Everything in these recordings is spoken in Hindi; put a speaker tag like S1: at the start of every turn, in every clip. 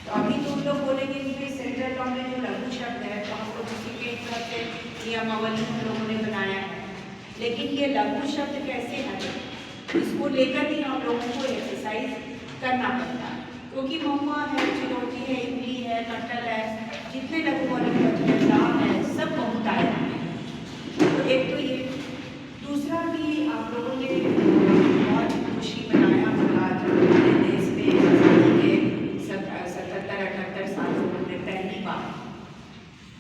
S1: तो अभी तुम लोग बोलेंगे कि भाई सेंट्रल लॉ में जो लघु शब्द है तो हम लोग उसी के हिसाब से नियमावली हम लोगों ने बनाया है, लेकिन ये लघु शब्द कैसे है इसको लेकर भी हम लोगों को एक्सरसाइज करना पड़ता है, क्योंकि महुआ है, चिरौंजी है, इमली है, कटहल है, जितने लघु वनस्पति है, दाल है, सब बहुतायत में। तो एक तो ये, दूसरा भी आप लोगों ने बहुत खुशी मनाया होगा जब हमारे देश में आज़ादी के 77-78 सालों में पहली बार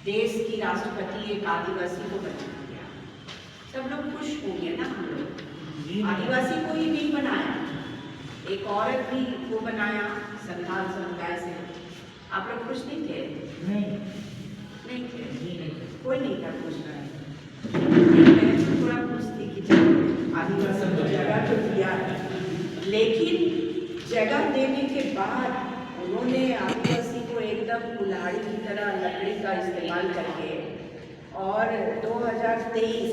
S1: देश की राष्ट्रपति एक आदिवासी को बना दिया। सब लोग खुश होंगे ना। हम लोग आदिवासी को ही नहीं बनाया, एक औरत भी वो बनाया संथाल समुदाय से। आप लोग खुश नहीं थे? नहीं थे, कोई नहीं था खुश। मैं तो थोड़ा खुश थी कि चलो आदिवासी को जगह तो दिया, लेकिन जगह देने के बाद उन्होंने आदिवासी को एकदम कुल्हाड़ी की तरह लकड़ी का इस्तेमाल करके, और 2023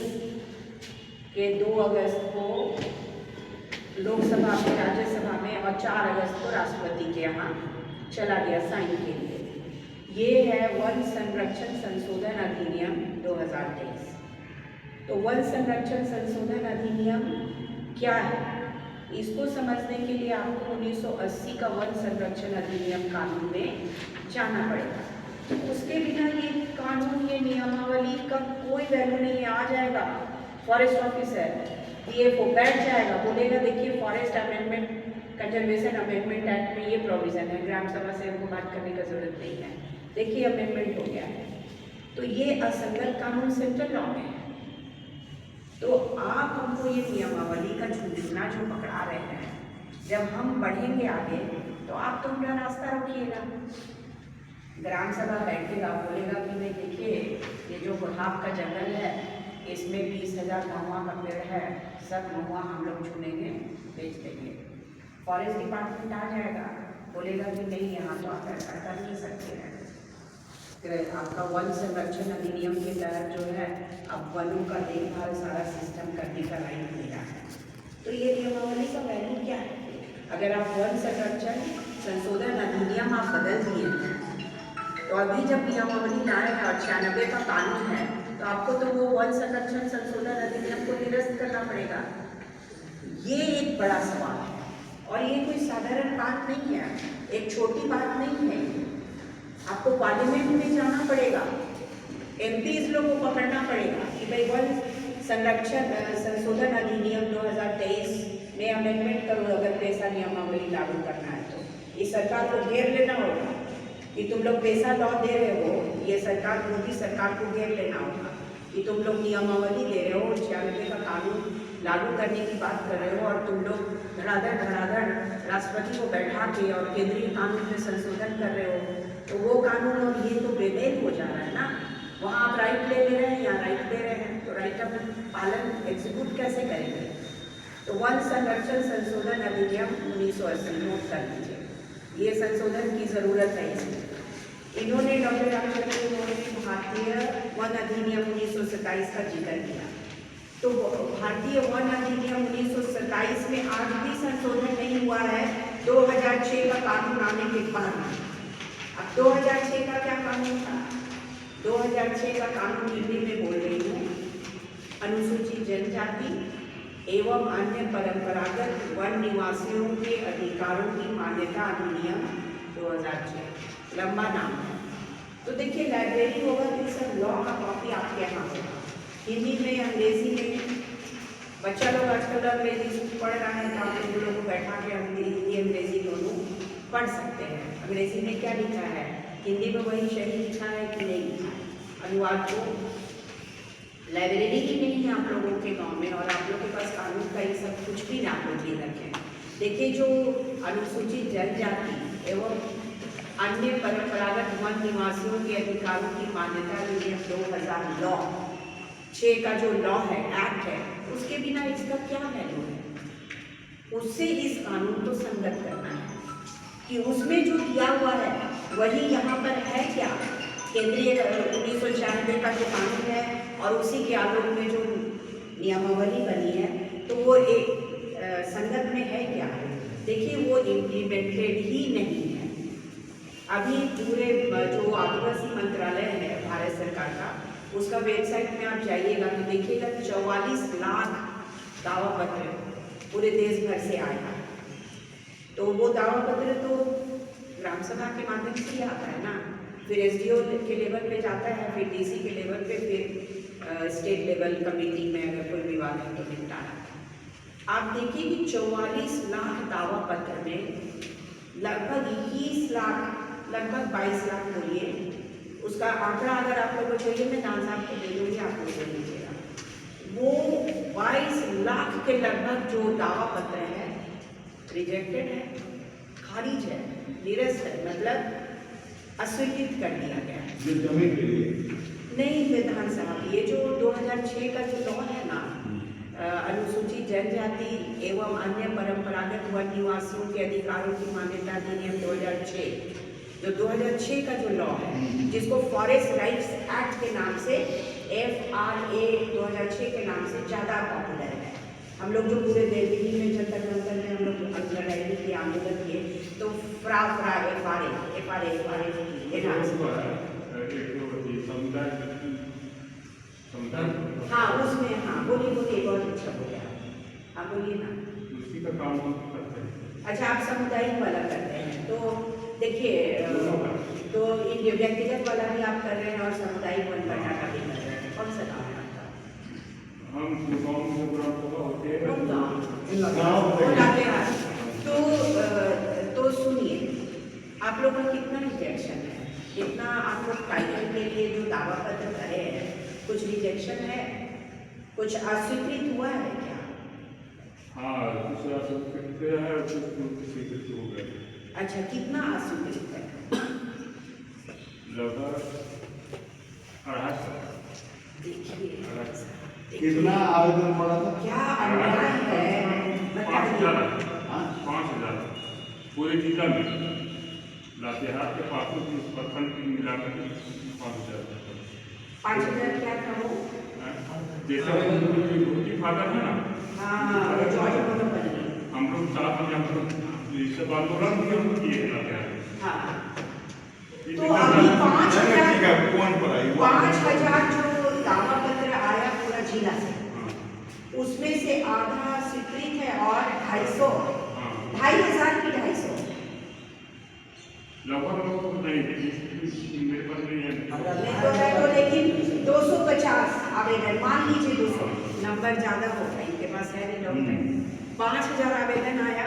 S1: के 2 अगस्त को लोकसभा में, राज्यसभा में, और 4 अगस्त को राष्ट्रपति के यहाँ चला गया साइन के लिए। ये है वन संरक्षण संशोधन अधिनियम 2023। तो वन संरक्षण संशोधन अधिनियम क्या है, इसको समझने के लिए आपको 1980 का वन संरक्षण अधिनियम कानून में जाना पड़ेगा। उसके बिना ये कानून, ये नियमावली का कोई वैल्यू नहीं है। आ जाएगा फॉरेस्ट ऑफिसर, DFO बैठ जाएगा, बोलेगा देखिए forest amendment, conservation amendment act में ये प्रोविजन है, ग्राम सभा से हमको बात करने का जरूरत नहीं है, देखिए अमेंडमेंट हो गया है। तो ये असंगत कानून सेंट्रल लॉ में है। तो आप हमको ये नियमावली का झुंझुना जो पकड़ा रहे हैं, जब हम बढ़ेंगे आगे तो आप तो अपना रास्ता रोकिएगा। ग्राम सभा बैठेगा, बोलेगा कि नहीं देखिए ये जो बुढ़ाप का जंगल है इसमें 20,000 महुआ का पेड़ है, सब महुआ हम लोग चुनेंगे, बेच देंगे। फॉरेस्ट डिपार्टमेंट आ जाएगा, बोलेगा कि नहीं यहाँ तो आप ऐसा कर नहीं सकते हैं। आपका वन संरक्षण अधिनियम के तहत जो है अब वनों का देखभाल सारा सिस्टम करने का राइट मिला है। तो ये नियमावली का वैल्यू क्या है? अगर आप वन संरक्षण संशोधन अधिनियम आप बदल दिए, तो अभी जब नियमावली लाए हैं और 96 का कानून है, तो आपको तो वो वन संरक्षण संशोधन अधिनियम को निरस्त करना पड़ेगा। ये एक बड़ा सवाल है, और ये कोई साधारण बात नहीं है, एक छोटी बात नहीं है। आपको पार्लियामेंट में जाना पड़ेगा, MPs लोगों को पकड़ना पड़ेगा कि भाई वन संरक्षण संशोधन अधिनियम 2023 में अमेंडमेंट करो, अगर पैसा नियमावली लागू करना है तो। इस सरकार को घेर लेना होगा कि तुम लोग पैसा लॉ दे रहे हो, ये सरकार, मोदी सरकार को घेर लेना होगा कि तुम लोग नियमावली दे रहे हो, 96 का कानून लागू करने की बात कर रहे हो, और तुम लोग धड़ाधड़ राष्ट्रपति को बैठा के और केंद्रीय कानून में संशोधन कर रहे हो। तो वो कानून और ये तो बेमेल हो जा रहा है ना। वहाँ आप राइट ले रहे हैं, यहाँ राइट दे रहे हैं, तो राइट का पालन एग्जीक्यूट कैसे करेंगे? तो वन संरक्षण संशोधन अधिनियम 1980 नोट कर लीजिए, ये संशोधन की ज़रूरत है इसमें। इन्होंने डॉक्टर रामचंद्र ने भारतीय वन अधिनियम 1927 का जिक्र किया। तो भारतीय वन अधिनियम 1927 में आज भी संशोधन नहीं हुआ है 2006 का कानून आने के बाद। अब 2006 का क्या कानून था? 2006 का कानून हिंदी में बोल रही हूँ, अनुसूचित जनजाति एवं अन्य परंपरागत वन निवासियों के अधिकारों की मान्यता अधिनियम 2006, लंबा नाम है। तो देखिए लाइब्रेरी होगा तो सब लॉ का कॉपी आपके यहाँ होगा, हिंदी में, अंग्रेजी में। बच्चा लोग आजकल अंग्रेजी पढ़ रहा है, तो आप लोगों को बैठा के हिंदी अंग्रेजी दोनों पढ़ सकते हैं। अंग्रेजी में क्या लिखा है, हिंदी में वही सही लिखा है कि नहीं लिखा है, अनुवाद को। लाइब्रेरी ही नहीं है आप लोगों के गांव में, और आप लोगों के पास कानून का ये सब कुछ भी ना आप लोग ले रखें। देखिए जो अनुसूचित जनजाति एवं अन्य परंपरागत वन निवासियों के अधिकारों की मान्यता अधिनियम 2006 का जो लॉ है, एक्ट है, उसके बिना इसका क्या वैल्यू है? उससे इस कानून को संगत करना है कि उसमें जो दिया हुआ है वही यहाँ पर है क्या? केंद्रीय 1996 का जो कानून है और उसी के आलोक में जो नियमावली बनी है, तो वो एक संगत में है क्या? देखिए वो इम्प्लीमेंटेड ही नहीं है। अभी पूरे जो आदिवासी मंत्रालय है भारत सरकार का, उसका वेबसाइट में आप जाइएगा तो देखिएगा 44 लाख दावा पत्र पूरे देश भर से आया। तो वो दावा पत्र तो ग्राम सभा के माध्यम से ही आता है ना, फिर एसडीओ के लेवल पे जाता है, फिर डीसी के लेवल पे, फिर स्टेट लेवल कमेटी में अगर कोई विवाद है तो निपटारा। आप देखिए कि 44 लाख दावा पत्र में लगभग 21 लाख, लगभग 22 लाख बोलिए, उसका आंकड़ा अगर आप लोगों को चाहिए मैं नाम साहब को दे दूँगी, आप लोग दे लीजिएगा। वो 22 लाख के लगभग जो दावा पत्र है रिजेक्टेड है, खारिज है, निरस्त है, मतलब अस्वीकृत कर दिया गया है।
S2: जमीन के लिए
S1: नहीं विधानसभा, ये जो 2006 का जो लॉ है ना, अनुसूचित जनजाति एवं अन्य परंपरागत वन निवासियों के अधिकारों की मान्यता अधिनियम 2006, जो 2006 का जो लॉ है, जिसको फॉरेस्ट राइट्स एक्ट के नाम से, FRA 2006 के नाम से ज़्यादा पॉपुलर है। हम लोग जो पूरे दिल्ली में जंतर मंतर में हम लोग लड़ाई की आंदोलन किए, तो FRA हाँ उसमें, हाँ बोलिए बहुत अच्छा बोलिए, हाँ बोलिए ना।
S2: उसी का काम करते हैं।
S1: अच्छा, आप सामुदायिक वाला करते हैं, तो देखिए तो ये व्यक्तिगत वाला भी आप कर रहे हैं और सामुदायिक वन करना का भी कर रहे हैं, कौन सा काम है आपका? तो सुनिए, आप लोगों का कितना रिजेक्शन है, कितना आप लोग टाइटल के लिए जो दावा पत्र करे हैं, कुछ रिजेक्शन है, कुछ अस्वीकृत हुआ है क्या?
S2: हाँ, कुछ अस्वीकृत है और कुछ स्वीकृत हो गए।
S1: अच्छा, कितना अस्वीकृत है?
S2: लगभग 250।
S1: देखिए
S2: कितना आवेदन पड़ा था?
S1: क्या अन्याय है,
S2: 5,000 पूरे जिला में, लातेहार के पासों की प्रखंड की मिलाकर
S1: 5,000 क्या था वो?
S2: जैसे मूर्ति फादर है ना, हम लोग साथ में हम लोग सब आंदोलन भी हम किए लातेहार।
S1: तो अभी 5,000
S2: कौन पर आई?
S1: 5,000 जो दावा पत्र आया पूरा जिला से, उसमें से आधा स्वीकृत है और 2,500 की 250
S2: लगभग नहीं, मेरे पास नहीं है
S1: तो लेकिन 250 आवेदन, मान लीजिए 200, नंबर ज़्यादा होगा, इनके पास है नहीं डॉक्यूमेंट। 5,000 आवेदन आया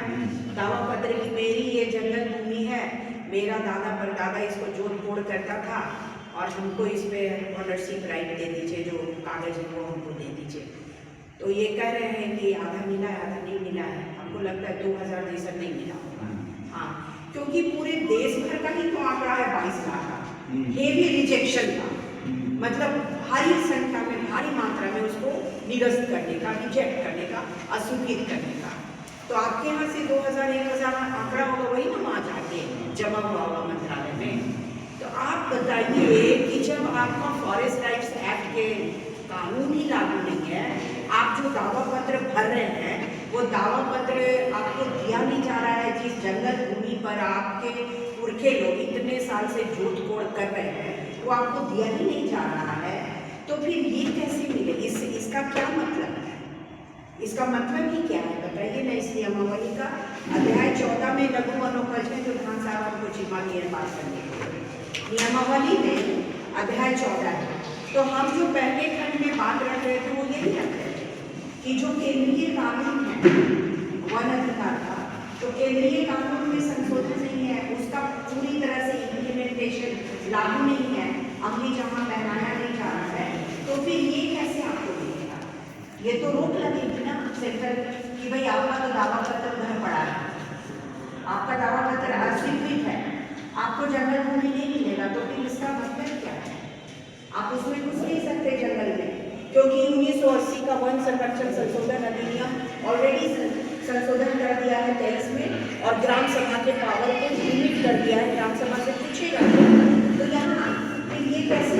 S1: दावा पत्र की, मेरी ये जंगल भूमि है, मेरा दादा परदादा इसको जोड़ तोड़ करता था और हमको इस पर ऑनरशिप राइट दे दीजिए, जो कागज है वो हमको दे दीजिए। तो ये कह रहे हैं कि आधा मिला है, आधा नहीं मिला है। हमको लगता है 2,000 जैसा नहीं मिला होगा। हाँ, क्योंकि पूरे देश भर का ही तो आंकड़ा है 22 लाख का, हेवी रिजेक्शन का, मतलब भारी संख्या में, भारी मात्रा में उसको निरस्त करने का, रिजेक्ट करने का, अस्वीकृत करने का। तो आपके यहाँ से 2,000 1,000 आंकड़ा होगा, वही ना वहाँ जाके जमा हुआ होगा मंत्रालय में। तो आप बताइए कि जब आपका फॉरेस्ट राइट्स एक्ट के कानून ही लागू नहीं है, आप जो दावा पत्र भर रहे हैं, वो दावा पत्र आपको दिया नहीं जा रहा है, जिस जंगल भूमि पर आपके पुरखे लोग इतने साल से जोत कोड़ कर रहे हैं, वो आपको दिया ही नहीं जा रहा है, तो फिर ये कैसे मिले? इसका क्या मतलब है? इसका मतलब ही क्या है बताइए ना। इस नियमावली का अध्याय 14 में लघु वनोपज में, जो धान साहब आपको चिपा दिए बात करने के लिए, नियमावली में अध्याय 14 है। तो हम जो पहले खंड में बात रख रहे थे वो यही रख रहे थे कि जो केंद्रीय कानून है वन अधिकार का, तो केंद्रीय कानून में संशोधन नहीं है, उसका पूरी तरह से इम्प्लीमेंटेशन लागू नहीं है, अमली जहाँ पहनाया नहीं जा रहा है, तो फिर ये कैसे आपको मिलेगा? ये तो रोक लगेगी ना सेंटर कि भाई आपका तो दावा पत्र उधर पड़ा है, आपका दावा पत्र अस्वीकृत है, आपको जंगल भूमि नहीं मिलेगा, तो फिर इसका मतलब क्या है? आप उसमें घुस नहीं सकते जंगल में, क्योंकि 1980 का वन संरक्षण संशोधन अधिनियम ऑलरेडी संशोधन कर दिया है 23 में, और ग्राम सभा के पावर को लिमिट कर दिया है, ग्राम सभा से पूछेगा तो यहाँ फिर ये कैसे?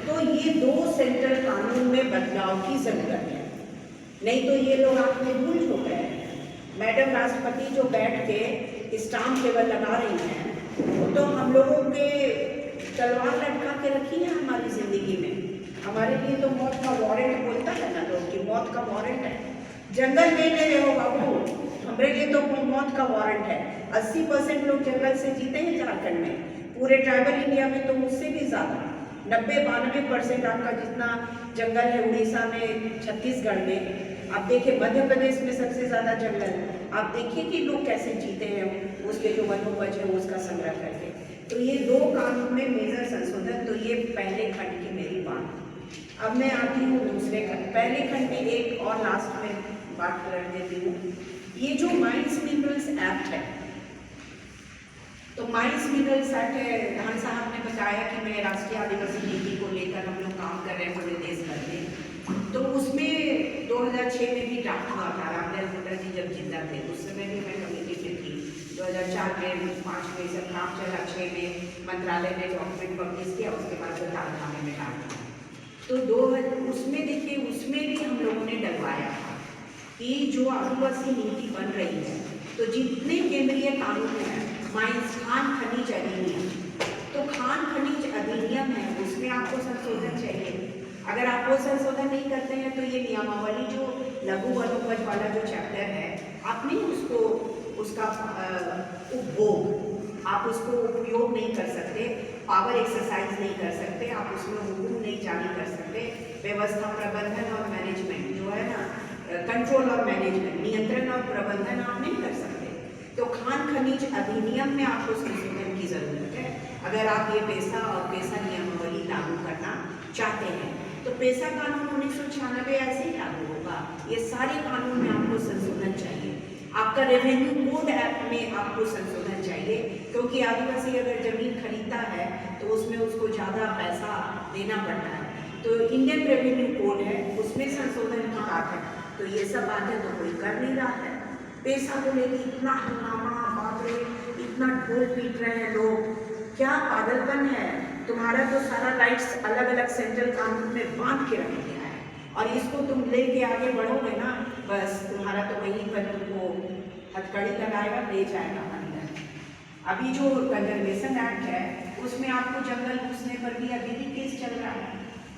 S1: तो ये 2 सेंट्रल कानून में बदलाव की जरूरत है, नहीं तो ये लोग आपने भूल हो गए। मैडम राष्ट्रपति जो बैठ के स्टाम्प केवल लगा रही हैं, तो हम लोगों के तलवार लटका के रखी है हमारी ज़िंदगी में। हमारे लिए तो मौत का वारंट बोलता है ना लोग कि मौत का वारंट है। जंगल ले ले रहे हो बाबू, हमारे लिए तो मौत का वारंट है। 80% लोग जंगल से जीते हैं झारखंड में, पूरे ट्राइबल इंडिया में तो उससे भी ज़्यादा 90-92% आपका जितना जंगल है उड़ीसा में, छत्तीसगढ़ में। आप देखिए मध्य प्रदेश में सबसे ज़्यादा जंगल। आप देखिए कि लोग कैसे जीते हैं उसके जो वनोपज है उसका संग्रह करके। तो ये 2 कानून में मेजर संशोधन, तो ये पहले खंड की मेरी बात। अब मैं आती हूँ दूसरे खंड। पहले खंड में एक और लास्ट में बात कर देती हूँ। ये जो माइंस मिनरल्स एक्ट है, तो माइंस मिनरल्स एक्ट है, धान साहब ने बताया कि मैं राष्ट्रीय आदिवासी नीति को लेकर हम लोग काम कर रहे हैं पूरे देश भर में। तो उसमें 2006 में भी ड्राफ्ट हुआ था, रामदयाल मुंडा जी जब जिंदा थे उस समय भी मैं कमेटी में थी। 2004 में 5 में सब काम चला, 6 में मंत्रालय ने डॉक्यूमेंट पब्लिश किया, उसके बाद वो तालखाने में डाल दिया। तो उसमें देखिए उसमें भी हम लोगों ने डलवाया था कि जो आदिवासी नीति बन रही है, तो जितने केंद्रीय कानून हैं, माइंस खान खनिज अधिनियम, तो खान खनिज अधिनियम है उसमें आपको संशोधन चाहिए। अगर आप वो संशोधन नहीं करते हैं तो ये नियमावली जो लघु वनोपज वाला जो चैप्टर है, आप नहीं उसका उपभोग, आप उसको उपयोग नहीं कर सकते, पावर एक्सरसाइज नहीं कर सकते, आप उसमें हुकुम नहीं जारी कर सकते। व्यवस्था प्रबंधन और मैनेजमेंट जो है ना, कंट्रोल और मैनेजमेंट, नियंत्रण और प्रबंधन आप नहीं कर सकते। तो खान खनिज अधिनियम में आपको संशोधन की जरूरत है अगर आप ये पेशा और पेशा नियमावली लागू करना चाहते हैं। तो पेशा कानून 1996 ऐसे ही लागू होगा। ये सारे कानून में आपको संशोधन चाहिए। आपका रेवेन्यू कोड एक्ट में आपको संशोधन चाहिए, क्योंकि आदिवासी अगर जमीन खरीदता है तो उसमें उसको ज़्यादा पैसा देना पड़ता है। तो इंडियन रेवेन्यू कोड है उसमें संशोधन की बात है। तो ये सब बातें तो कोई कर नहीं रहा है। पेशा को लेकर इतना हंगामा, बाप रे, इतना ढोल पीट रहे हैं लोग, क्या पागलपन है। तुम्हारा तो सारा राइट्स अलग अलग सेंट्रल कानून में बांध के रख दिया है, और इसको तुम लेके आगे बढ़ोगे ना, बस तुम्हारा तो वहीं पर तुमको हथकड़ी लगाएगा, ले जाएगा अंदर। अभी जो कंजर्वेशन एक्ट है उसमें आपको जंगल घुसने पर भी अभी भी केस चल रहा है।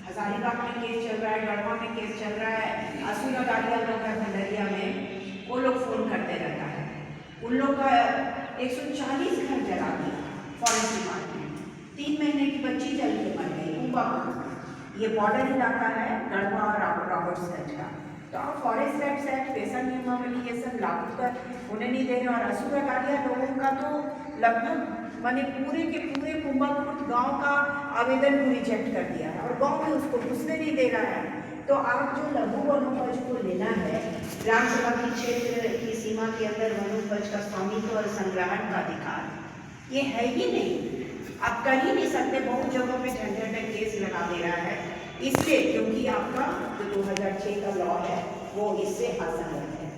S1: हजारीबाग में केस चल रहा है, गढ़वा में केस चल रहा है, असुरा गाड़िया लोग का खंडरिया में वो लोग फोन करते रहता है। उन लोग का 140 घर जला दिया फॉरेस्ट डिपार्टमेंट, 3 महीने की बच्ची जल के मर गई कुंभापुर। ये बॉर्डर इलाका है गढ़वा और रॉबर्ट्सगंज का। तो आप फॉरेस्ट राइट्स एक्ट, पेशा नियमावली ये सब लागू कर होने नहीं दे रहे। और असुरा गाड़िया लोगों का तो लगभग मैंने पूरे के पूरे कुंभापुर गांव का आवेदन को रिजेक्ट कर दिया है, और गांव में उसको घुसने नहीं दे रहा है। तो आप जो लघु वनोपज को लेना है, ग्राम सभा की क्षेत्र की सीमा के अंदर वनोपज का स्वामित्व और संग्रहण का अधिकार, ये है ही नहीं। आप कर ही नहीं सकते। बहुत जगहों पे झंझट केस लगा दे रहा है, इसलिए क्योंकि आपका जो 2006 का लॉ है वो इससे असहमत है।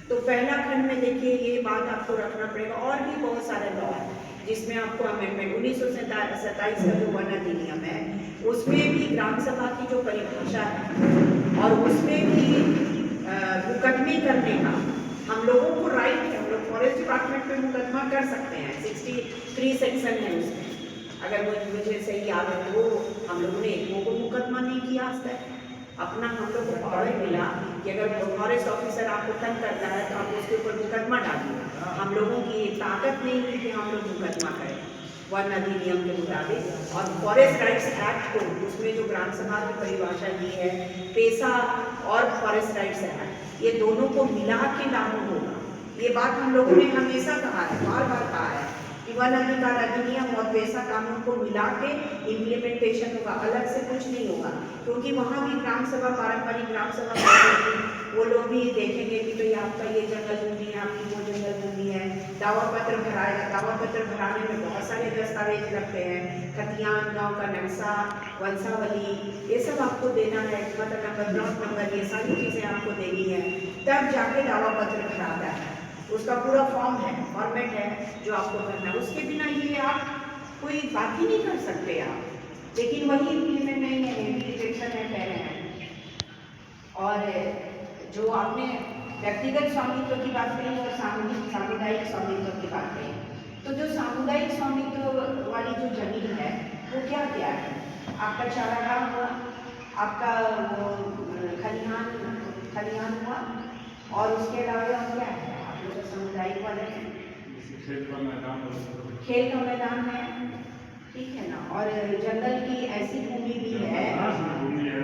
S1: तो पहला खंड में देखिए ये बात आपको रखना पड़ेगा। और भी बहुत सारे लॉ है जिसमें आपको अमेंडमेंट 1927 का जो वन अधिनियम है उसमें भी ग्राम सभा की जो परिभाषा है, और उसमें भी मुकदमे करने का हम लोगों को राइट है। हम लोग फॉरेस्ट डिपार्टमेंट में मुकदमा कर सकते हैं, 63 सेक्शन है उसमें। अगर मुझे सही याद है तो हम लोगों ने एक को मुकदमा नहीं किया आज तक। अपना हम लोग को पावर मिला कि अगर फॉरेस्ट ऑफिसर आपको तंग करता है तो आप उसके ऊपर मुकदमा डालिए। हम लोगों की ताकत नहीं हुई कि हम लोग मुकदमा करें वन अधिनियम के मुताबिक। और फॉरेस्ट राइट्स एक्ट को उसमें जो ग्राम सभा की परिभाषा दी है, पेशा और फॉरेस्ट राइट्स एक्ट, ये दोनों को मिला के लागू होगा। ये बात हम लोगों ने हमेशा कहा है, बार बार कहा है कि वन अधिकार अधिनियम और पेशा कानून को मिला के इम्प्लीमेंटेशन होगा, अलग से कुछ नहीं होगा। क्योंकि वहाँ भी ग्राम सभा, पारंपरिक ग्राम सभा वो लोग भी देखेंगे कि भाई आपका ये जंगल भूमि है, आपकी वो जंगल भूमि है, दावा पत्र भराएगा। दावा पत्र भराने में बहुत सारे दस्तावेज लगते हैं, खतियान, गांव का नक्शा, वंशावली, ये सब आपको देना है, मतलब नंबर, ब्लॉक नंबर, ये सारी चीज़ें आपको देनी है, तब जाके दावा पत्र भराता है। उसका पूरा फॉर्म है, फॉर्मेट है जो आपको करना है। उसके बिना ये आप कोई बात ही नहीं कर सकते आप। लेकिन वही इम्प्लीमेंट नहीं है, रिजेक्शन है कह रहे हैं। और जो आपने व्यक्तिगत स्वामित्व की बात कही और सामुदायिक स्वामित्व की बात कही, तो जो सामुदायिक स्वामित्व वाली जो जमीन है वो क्या क्या है? आपका चारागाह हुआ, आपका वो खलिहान हुआ, और उसके अलावा क्या है? आप लोग सामुदायिक वाले हैं,
S2: खेल का मैदान
S1: खेल का मैदान है, ठीक है ना, और जंगल की ऐसी भूमि भी है,
S2: भूमि है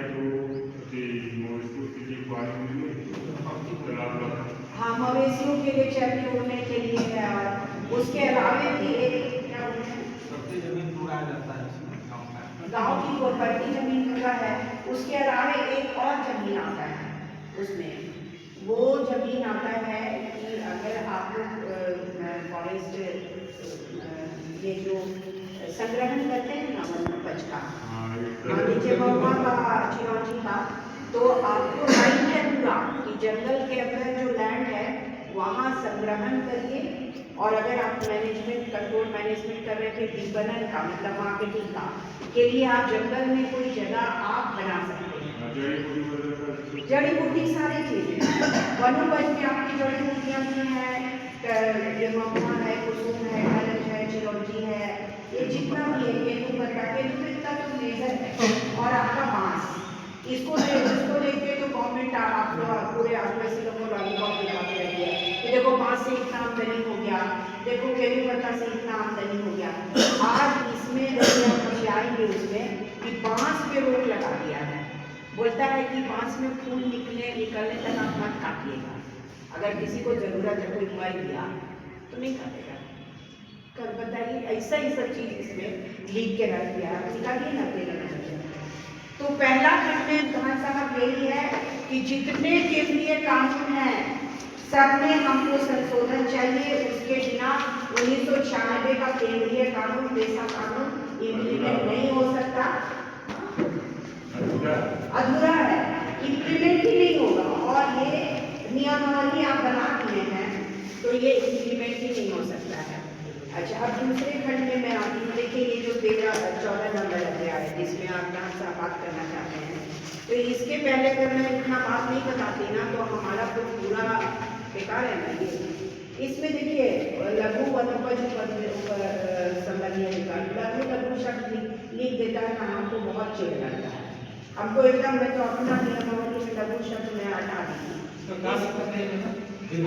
S1: हाँ, मवेशियों के लिए चरने उड़ने के लिए है, और उसके अलावा भी एक क्या बोलते हैं,
S3: जमीन पूरा आ जाता है
S1: गांव की प्रॉपर्टी जमीन पूरा है। उसके अलावा एक और जमीन आता है उसमें, वो जमीन आता है कि अगर आप लोग फॉरेस्ट ये जो संग्रहण करते हैं ना वन उपज का, मान लीजिए महुआ का, चिरौंजी का, तो आपको राइट है पूरा कि जंगल के अंदर जो लैंड है वहाँ संग्रहण करिए, और अगर आप मैनेजमेंट कंट्रोल मैनेजमेंट कर रहे थे विपणन का मतलब मार्केटिंग का के लिए आप जंगल में कोई जगह आप बना सकते हैं। जड़ी बूटी सारी चीजें वनोपज में आपकी जड़ी बूटियाँ भी हैं, महुआ है, कुसुम है, हरज है, चिरौंजी है, ये जितना भी है, केंदुपत्ता तो मेजर है, और आपका बांस, इसको लेके तो गवर्नमेंट आपको पूरे आदिवासी लोगों को लॉलीपॉप दिखाते रहती है कि देखो बांस से इतना आमदनी हो गया, देखो केंदुपत्ता से इतना आमदनी हो गया। आज इसमें हम आएंगे उसमें कि बांस पे रोक लगा दिया है, बोलता है कि बांस में फूल निकलने तक आप मत काटिएगा, अगर किसी को जरूरत है, कोई मर गया तो नहीं काटेगा। कर बताइए, ऐसा चीज इसमें लिख के रख दिया, निकालिए ना तेल। तो पहला खंड में विधान साहब यही है कि जितने केंद्रीय कानून हैं सब में हमको संशोधन चाहिए, उसके बिना 1996 का केंद्रीय कानून, पेशा कानून इम्प्लीमेंट नहीं हो सकता, अधूरा है, इम्प्लीमेंट ही नहीं होगा। और ये नियमावली आप बना दिए हैं तो ये इम्प्लीमेंट ही नहीं हो सकता है। अच्छा, अब दूसरे खंड में मैं आती हूँ। देखिए ये जो 14 नंबर अध्याय है जिसमें आप सा बात करना चाहते हैं, तो इसके पहले अगर मैं इतना बात नहीं बताती ना तो हमारा तो पूरा बेकार है ना। ये इसमें देखिए लघु वनोपज संबंधी अधिकार, लघु शब्द लिख देता है ना, हमको बहुत चिड़ लगता है, हमको एकदम, मैं तो अपना नियमावली से लघु शब्द में हटा दी।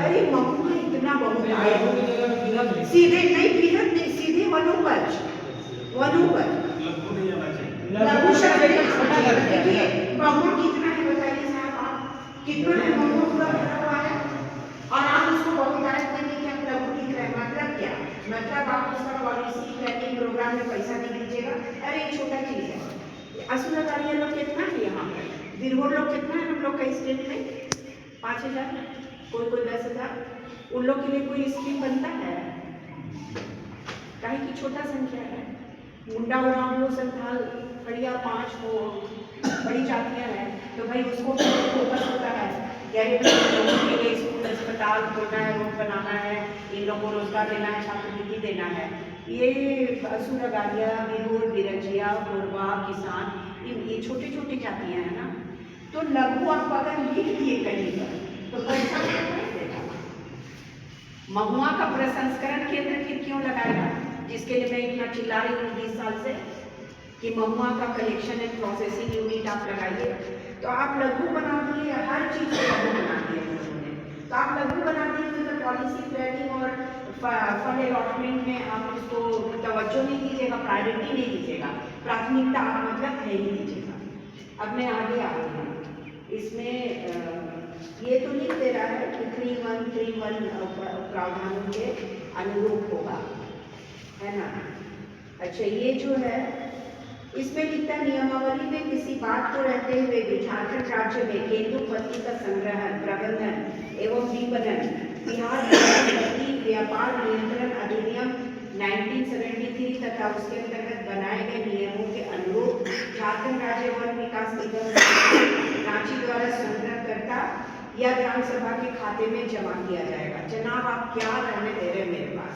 S1: अरे महुआ इतना बहुत सीधे नहीं, बृहद नहीं, सीधे वनोपज लघु शब्द। देखिए महुआ कितना है बताइए साहब, आप कितना है महुआ पूरा भरा हुआ है, और आप उसको बहुतायत करने के आप लघु लिख रहे हैं, मतलब क्या? मतलब आप उसका पॉलिसी प्लानिंग प्रोग्राम में पैसा नहीं दीजिएगा। अरे ये छोटा चीज है। असुरकारिया लोग कितना है यहाँ पर, बिरहोर लोग कितना है हम लोग का स्टेट में? 5000, कोई 10,000। उन लोग के लिए कोई स्कीम बनता है? काहे की छोटा संख्या है। मुंडा उराव हो, संथाल खड़िया 5 हो, बड़ी जातियां हैं, तो भाई उसको फोकस होता है गरीब लोगों के लिए स्कूल अस्पताल खोलना है, रोड बनाना है, इन लोगों को रोजगार देना है, छात्रवृत्ति देना है। ये असुरगारिया, बिरहोर, बिरंजिया, कोरबा, किसान, ये छोटी छोटी जातियां हैं ना। तो लघु आप अगर लिख दिए कहीं पर तो पैसा नहीं देगा। महुआ का प्रसंस्करण केंद्र फिर क्यों लगाएगा, जिसके लिए मैं इतना चिल्ला रही हूँ 20 साल से कि महुआ का कलेक्शन एंड प्रोसेसिंग यूनिट आप लगाइए। तो आप लघु बना दिए, हर चीज को लघु बना दिया उन्होंने। तो आप लघु बना दिए तो पॉलिसी प्लानिंग और फंड अलॉटमेंट में आप उसको तवज्जो नहीं दीजिएगा, प्रायोरिटी नहीं दीजिएगा, प्राथमिकता आप मतलब नहीं दीजिएगा। अब मैं आगे आ रही हूँ, इसमें ये तो लिख दे रहा है कि 3.1 प्रावधानों के अनुरूप होगा, है ना। अच्छा, ये जो है इसमें लिखता है नियमावली में किसी बात को रहते हुए भी झारखंड राज्य में केंदुपत्ती का संग्रहण, प्रबंधन एवं विपणन बिहार व्यापार नियंत्रण अधिनियम 1973 तथा उसके अंतर्गत बनाए गए नियमों के अनुरूप झारखंड राज्य वन विकास निगम रांची द्वारा संग्रहकर्ता या ग्राम सभा के खाते में जमा किया जाएगा। जनाब आप क्या रहने दे रहे हैं मेरे पास?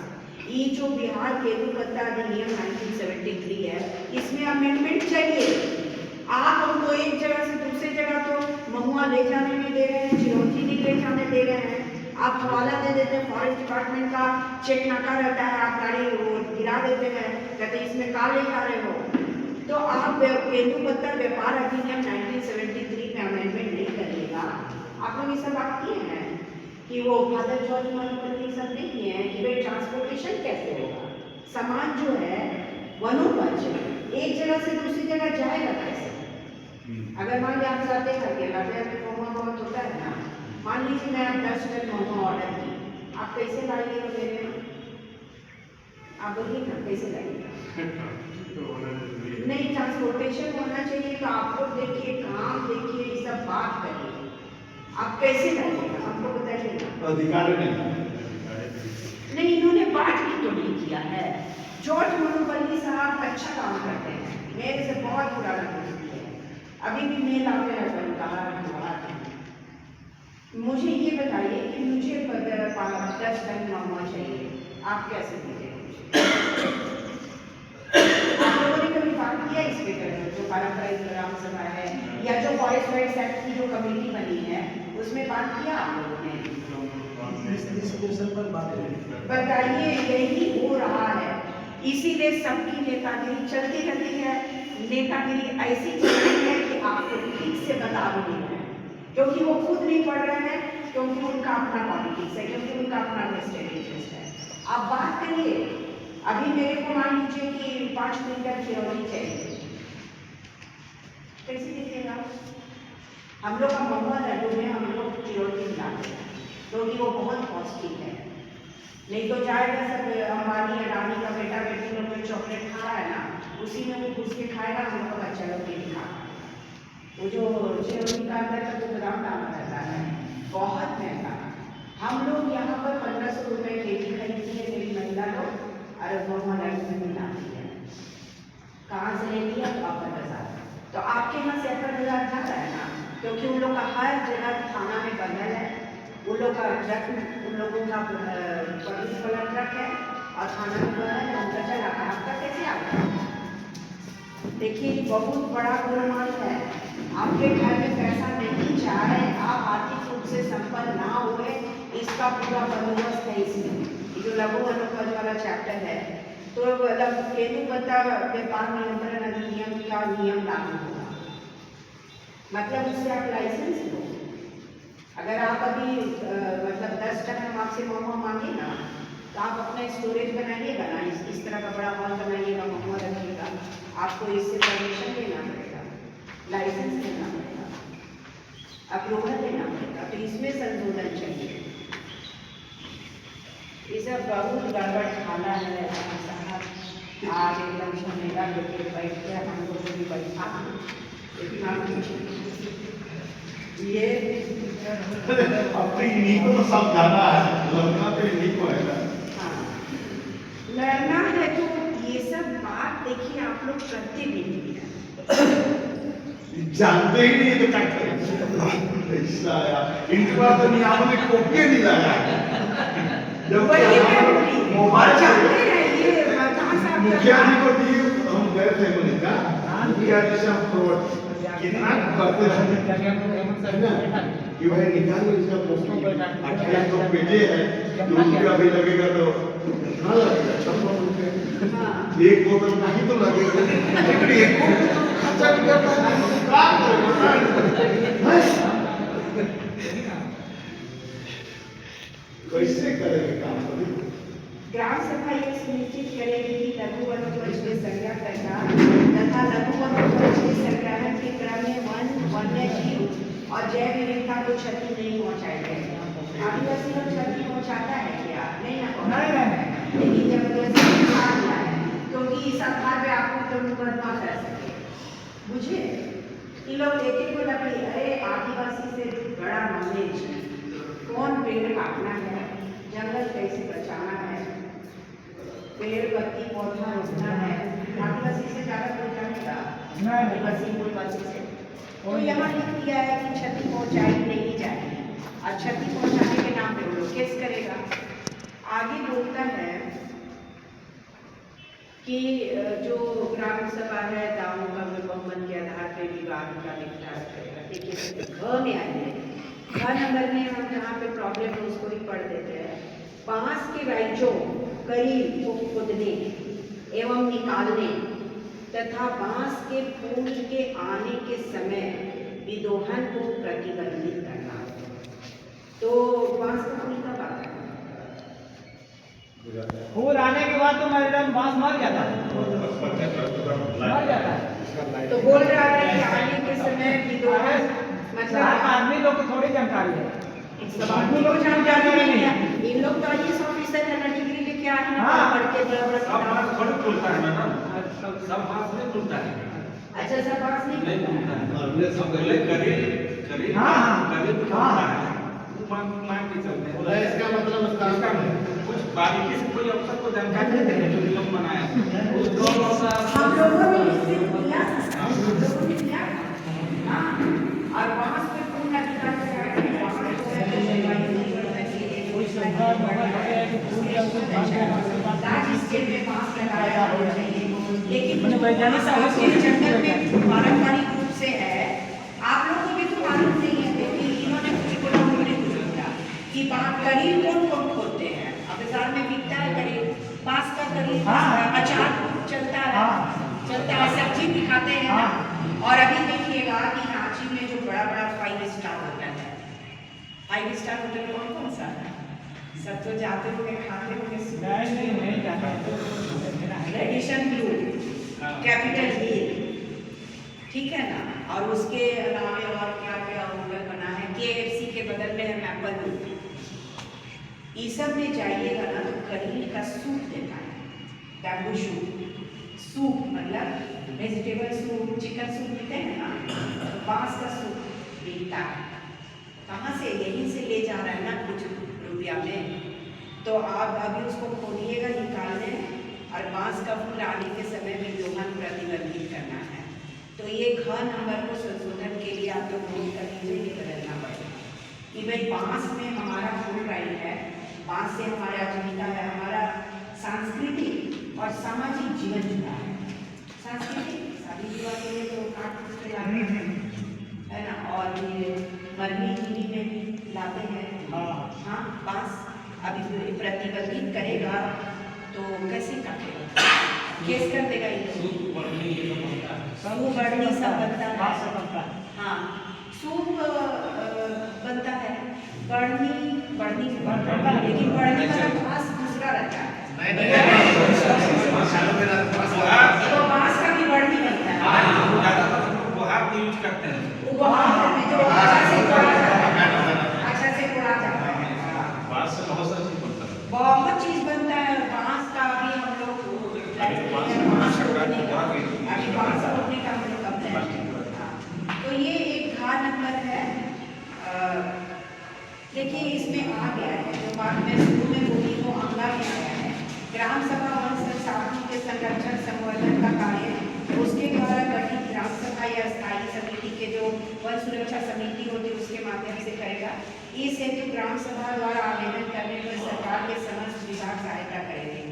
S1: ये जो बिहार केंदुपत्ता अधिनियम 1973 है, इसमें अमेंडमेंट चाहिए। आप हमको एक जगह से दूसरी जगह तो महुआ ले जाने नहीं दे रहे हैं, चिरौंजी नहीं ले जाने दे रहे हैं, आप हवाला दे देते हैं, फॉरेस्ट डिपार्टमेंट का चेक नाका रहता है, आप गाड़ी वो गिरा देते हैं, कहते हैं इसमें कार ले जा रहे हो। तो आप तेंदुपत्ता व्यापार अधिनियम 1973 में अमेंडमेंट नहीं करिएगा। आप लोग ये सब बात किए हैं कि वो फादर जॉर्ज मनोपल्ली सब नहीं किए हैं कि भाई ट्रांसपोर्टेशन कैसे होगा, सामान जो है वनोपज एक जगह से दूसरी जगह जाएगा कैसे? अगर मान लीजिए आप जाते करके लाते में मोमो बहुत होता है ना, मान लीजिए मैं आप 10 टन मोमो ऑर्डर की, आप कैसे लाइएगा मेरे में? आप बोलिए ना कैसे लाइएगा? नहीं, ट्रांसपोर्टेशन होना चाहिए। तो आप लोग देखिए, काम देखिए, ये सब बात करिए, आप कैसे लाइएगा हमको बताइएगा।
S4: अधिकार
S1: नहीं, इन्होंने बात भी तो नहीं किया है। जॉर्ज मनोपल्ली साहब अच्छा काम करते हैं, मेरे से बहुत पुराना दोस्ती है, अभी भी मेल आते हैं बनकार। मुझे ये बताइए कि मुझे 10 टन मोमो चाहिए, आप कैसे दीजिए? आप लोगों ने कभी बात किया इस पे? जो पारंपरिक ग्राम सभा है या जो फॉरेस्ट राइट्स एक्ट की जो कमेटी बनी है उसमें बात किया आप लोगों ने? बताइए, यही हो रहा है, इसीलिए सबकी नेतागिरी चलती रहती है। नेतागिरी ऐसी चल रही है कि आपको ठीक से बता भी नहीं है, क्योंकि वो खुद नहीं पढ़ रहे हैं, क्योंकि उनका अपना पॉलिटिक्स है, क्योंकि उनका अपना वेस्टेड इंटरेस्ट है। आप बात करिए, अभी मेरे को मान लीजिए कि 5 क्विंटल चिरौंजी चाहिए, कैसे दीजिएगा? हम लोग का महुआ लड्डू में हम लोग चिरौंजी मिलाते हैं क्योंकि वो बहुत पौष्टिक है। नहीं तो जाएगा सब अंबानी अडानी का बेटा बेटी लोग जो चॉकलेट खा रहा है ना, उसी में वो घुस के खाएगा, हम लोग का बच्चा लोग नहीं खा। वो जो चिरौंजी का अंदर का जो ग्राम डाला रहता है बहुत महंगा। हम लोग यहाँ पर 1500 रुपये केजी खरीदती है मेरी महिला लोग, और महुआ लड्डू में मिलाती है। कहाँ से ले लिया? तो 50,000। तो आपके यहाँ से 50,000 जा रहा है ना, क्योंकि उन लोग का हर जगह थाना में बंधल है, उन लोग का ट्रक, उन लोगों का पुलिस वाला ट्रक है और थाना में बंधल है, उनका चला है। आपका कैसे आ गया? देखिए, बहुत बड़ा गोलमाल है। आपके घर में पैसा नहीं जाए, आप आर्थिक रूप से संपन्न ना हुए, इसका पूरा बंदोबस्त है इसमें। ये जो लघु वनोपज वाला चैप्टर है, तो तेंदुपत्ता व्यापार नियंत्रण अधिनियम का नियम लागू होगा, मतलब उससे आप लाइसेंस लो। अगर आप अभी मतलब 10 टन हम आपसे मोमो मांगे ना, तो आप अपना स्टोरेज बनाइएगा ना, इस तरह का बड़ा हॉल बनाइएगा, मोमो रखिएगा, आपको इससे परमिशन लेना पड़ेगा, लाइसेंस लेना पड़ेगा, अप्रूवल लेना पड़ेगा। तो इसमें संशोधन चाहिए। ये सब बहुत गड़बड़ खाना है साहब। आज एकदम झमेला लेके बैठ गया, हम लोग को भी बैठा, लेकिन आप ये
S4: अपनी इन्हीं को तो सब जाना है, लड़ना तो इन्हीं को है ना।
S1: हाँ, लड़ना है। तो ये सब बात देखिए आप लोग करते भी नहीं है,
S4: जानते ही नहीं तो क्या करें? ऐसा यार, इनके पास तो नहीं, आपने कॉपी नहीं लाया। जब मोबाइल
S1: जानते हैं ये कहाँ से आप
S4: मुखिया जी को दिए, हम गए थे मनिका, मुखिया जी से हम फॉरवर्ड कितना करते हैं कि भाई निकालो इसका पोस्टर 2800 पेजे है, ₹2 भी लगेगा तो कितना लगेगा? 56 रुपये। एक बोतल का ही तो लगेगा, लेकिन एक बोतल खर्चा नहीं करता है, क्या करें? कैसे करेंगे काम?
S1: ग्राम सभा ये सुनिश्चित करेगी कि लघु वनोपज के संग्रह करना तथा लघु वनोपज के संग्रहण के क्रम में वन, वन्य जीव और जैव विविधता को क्षति नहीं पहुंचाई जाए। आदिवासी लोग क्षति पहुंचाता है क्या? नहीं ना, लेकिन जबरदस्ती खा लिया है, क्योंकि इस आधार पे आपको तो मुकदमा कर सके। बुझे? इन लोग एक को लकड़ी, अरे आदिवासी से बड़ा नॉलेज, कौन पेड़ काटना है, जंगल कैसे बचाना है, पेड़ पत्ती पौधा रोकना है, आदिवासी से ज़्यादा कोई जानेगा? आदिवासी मूलवासी से। तो यहाँ लिख दिया है कि क्षति पहुँचाई नहीं जाएगी, और क्षति पहुँचाने के नाम पे वो लोग केस करेगा। आगे बोलता है कि जो ग्राम सभा है दावों का बहुमत के आधार पर विवाद का निपटारा करेगा। देखिए घ में आइए, हर नंबर में हम यहाँ पे प्रॉब्लम है उसको भी पढ़ देते हैं। बांस के राइजों करीब को खोदने एवं निकालने तथा बांस के फूल के आने के समय विदोहन को प्रतिबंधित करना। तो बांस का फूल कब आता है?
S3: फूल आने के बाद तो मैडम बांस मर जाता है, मर जाता है।
S1: तो बोल रहा है कि आने के समय विदोहन मतलब
S3: आदमी लोग को थोड़ी जानकारी है,
S1: आदमी लोग जानकारी नहीं है। इन लोग तो आईएएस ऑफिसर है ना, डिग्री लेके आए हैं,
S3: हाँ।
S1: पढ़ के बड़ा
S3: सब
S1: बड़ा
S3: बांस थोड़ी खुलता है मैडम, सब बांस नहीं खुलता है।
S1: अच्छा सब बांस नहीं
S3: खुलता है।
S4: हमने सब पहले
S3: करीब
S4: हाँ,
S3: खुलता है, वो मान के चलते हैं।
S4: बोला इसका मतलब
S3: इसका कुछ बारीकी से कोई अफसर को जानकारी नहीं है, जो नियम बनाया है।
S1: हम लोगों ने इसे किया, हम लोगों ने किया। हाँ, और बांस पे फूल अधिकार लगाया है, बांस पे लार्ज स्केल पे बांस लगाया होना चाहिए। लेकिन जंगल में पारंपरिक रूप से है, आप लोगों को भी तो मालूम नहीं है, क्योंकि इन्होंने कुछ बोला, उन्होंने कुछ बोला कि करीब कौन खोदते हैं। अब बाजार में बिकता है करीब, बांस का करीब अचार चलता है, सब्जी भी खाते हैं ना। और अभी देखिएगा कि रांची में जो बड़ा बड़ा 5 स्टार होटल है, 5 स्टार होटल कौन कौन सा है? सब तो जाते होंगे, खाते होंगे।
S3: नहीं जाता
S1: रेडिशन ब्लू, कैपिटल हिल, ठीक है ना। और उसके अलावा और क्या क्या होटल बना है, KFC के बगल में है मैपल। ये सब में जाइएगा ना तो करील का सूप देता है, बैम्बू सूप मतलब वेजिटेबल सूप, चिकन सूप पीते हैं ना, तो बांस का सूप मिलता है। कहाँ से? यहीं से ले जा रहा है ना कुछ रुपया में। तो आप अभी उसको खोलिएगा, निकालने और बांस का फूल आने के समय में विदोहन प्रतिबंधित करना है। तो ये घ नंबर को संशोधन के लिए आप लोग नोट कर लीजिए, ये बदलना पड़ेगा कि भाई बांस में हमारा फुल राइट है, बांस से हमारा आजीविका है, हमारा सांस्कृतिक और सामाजिक जीवन जुड़ा है। सांस्कृतिक शादी विवाह के लिए तो काट कुछ है ना, और ये मरनी जीवी में भी लाते हैं। हाँ, बांस अभी प्रतिबंधित करेगा तो कैसे काटेगा, केस कर देगा ये सूप बढ़नी सब बनता है। हाँ, सूप बनता है, बढ़नी लेकिन बढ़नी वाला घास दूसरा रहता है, तो बांस का भी बढ़नी बनता है।
S3: उपहार यूज करते हैं,
S1: उपहार में जो अच्छा से कोड़ा जाता है,
S3: बांस से बहुत सारी चीज बनता है,
S1: बहुत चीज बनता है। बांस का भी हम लोग बांस रोकने का हम लोग करते हैं। तो ये एक घ नंबर है। देखिए इसमें आ गया है जो बात मैं शुरू में बोली वो अंगा में आया है। ग्राम सभा वन संसाधनों के संरक्षण संवर्धन का कार्य उसके द्वारा गठित ग्राम सभा या स्थायी समिति के जो वन सुरक्षा समिति होती है उसके माध्यम से करेगा। इस हेतु ग्राम सभा द्वारा आवेदन करने पर सरकार के समस्त विभाग सहायता करेंगे।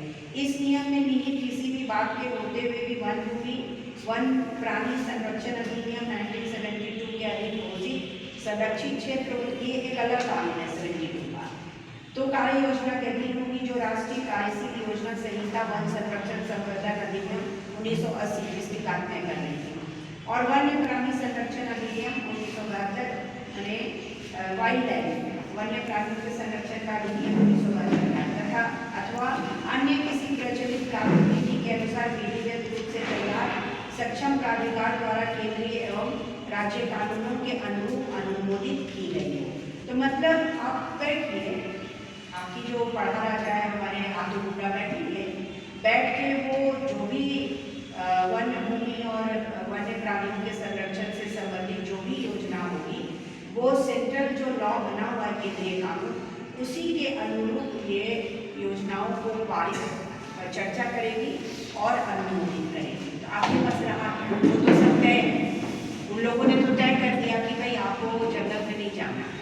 S1: इस नियम में निहित किसी भी बात के होते हुए भी वन भूमि वन प्राणी संरक्षण अधिनियम 1972 के अधीन घोषित संरक्षित क्षेत्र, ये एक अलग कानून है 72 का। तो कार्य योजना के अधीन होगी जो राष्ट्रीय कार्यशील योजना संहिता वन संरक्षण संवर्धन अधिनियम 1980 जिसकी बात मैं कर रही थी, और वन्य प्राणी संरक्षण अधिनियम 1972 वाइल्ड लाइफ वन्य प्राणियों के संरक्षण का अधिनियम 1972 तथा अथवा अन्य किसी प्रचलित कानून विधि के अनुसार विधिवत रूप से तैयार सक्षम प्राधिकार द्वारा केंद्रीय एवं राज्य कानूनों के अनुरूप अनुमोदित की गई है। तो मतलब आप बैठिए, आपकी जो पढ़ा राजा है हमारे हाथों टुकड़ा बैठिए, बैठ के वो जो भी वन्य भूमि और वन्य प्राणियों के संरक्षण से संबंधित जो भी योजना होगी वो सेंट्रल जो लॉ बना हुआ है केंद्रीय कानून उसी के अनुरूप ये योजनाओं को पारित चर्चा करेगी और अनुमोदित करेगी। तो आपके पास रहा वो तो सब तय, उन लोगों ने तो तय कर दिया कि भाई आपको जंगल में नहीं जाना है,